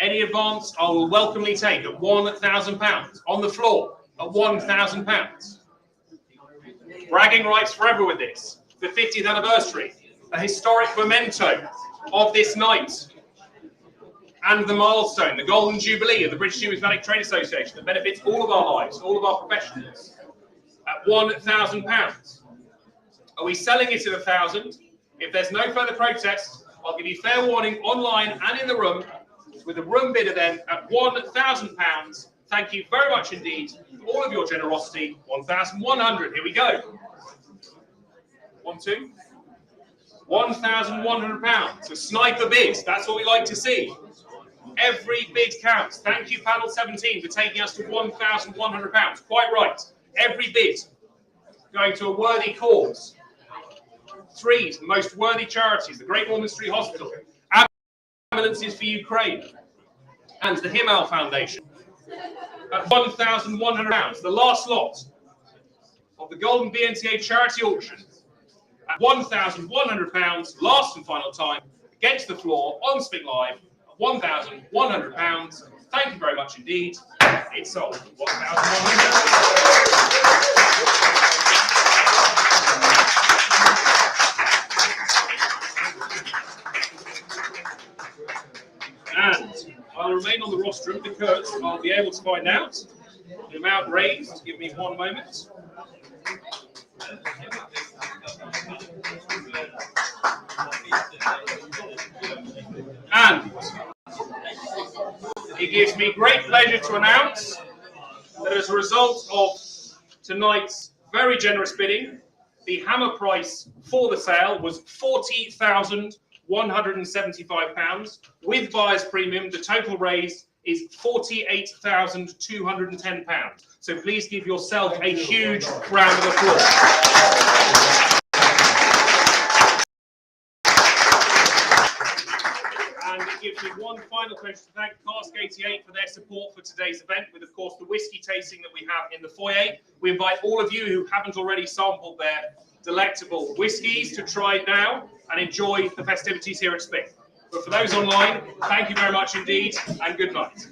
Any advance I will welcomely take at £1,000 on the floor. At £1,000. Bragging rights forever with this. The 50th anniversary, a historic memento of this night, and the milestone, the Golden Jubilee of the British Numismatic Trade Association that benefits all of our lives, all of our professionals, at £1,000. Are we selling it at 1,000? If there's no further protest, I'll give you fair warning online and in the room, with a room bidder then at £1,000. Thank you very much indeed for all of your generosity. 1,100. Here we go. 1, 2. £1,100. A sniper bid. That's what we like to see. Every bid counts. Thank you, panel 17, for taking us to £1,100. Quite right. Every bid going to a worthy cause. 3 most worthy charities: the Great Ormond Street Hospital, Ambulances for Ukraine, and the Himal Foundation. At £1,100, the last lot of the Golden BNTA charity auction. At £1,100, last and final time, against the floor on Spink Live. At £1,100. Thank you very much indeed. It's sold. £1,100. And I'll remain on the rostrum because I'll be able to find out the amount raised. Give me 1 moment. And it gives me great pleasure to announce that as a result of tonight's very generous bidding, the hammer price for the sale was £40,175. With buyer's premium, the total raised is £48,210. So please give yourself a huge round of applause. And it gives me one final pleasure to thank Cask 88 for their support for today's event, with, of course, the whiskey tasting that we have in the foyer. We invite all of you who haven't already sampled their delectable whiskies to try it now and enjoy the festivities here at Spink. But for those online, thank you very much indeed, and good night.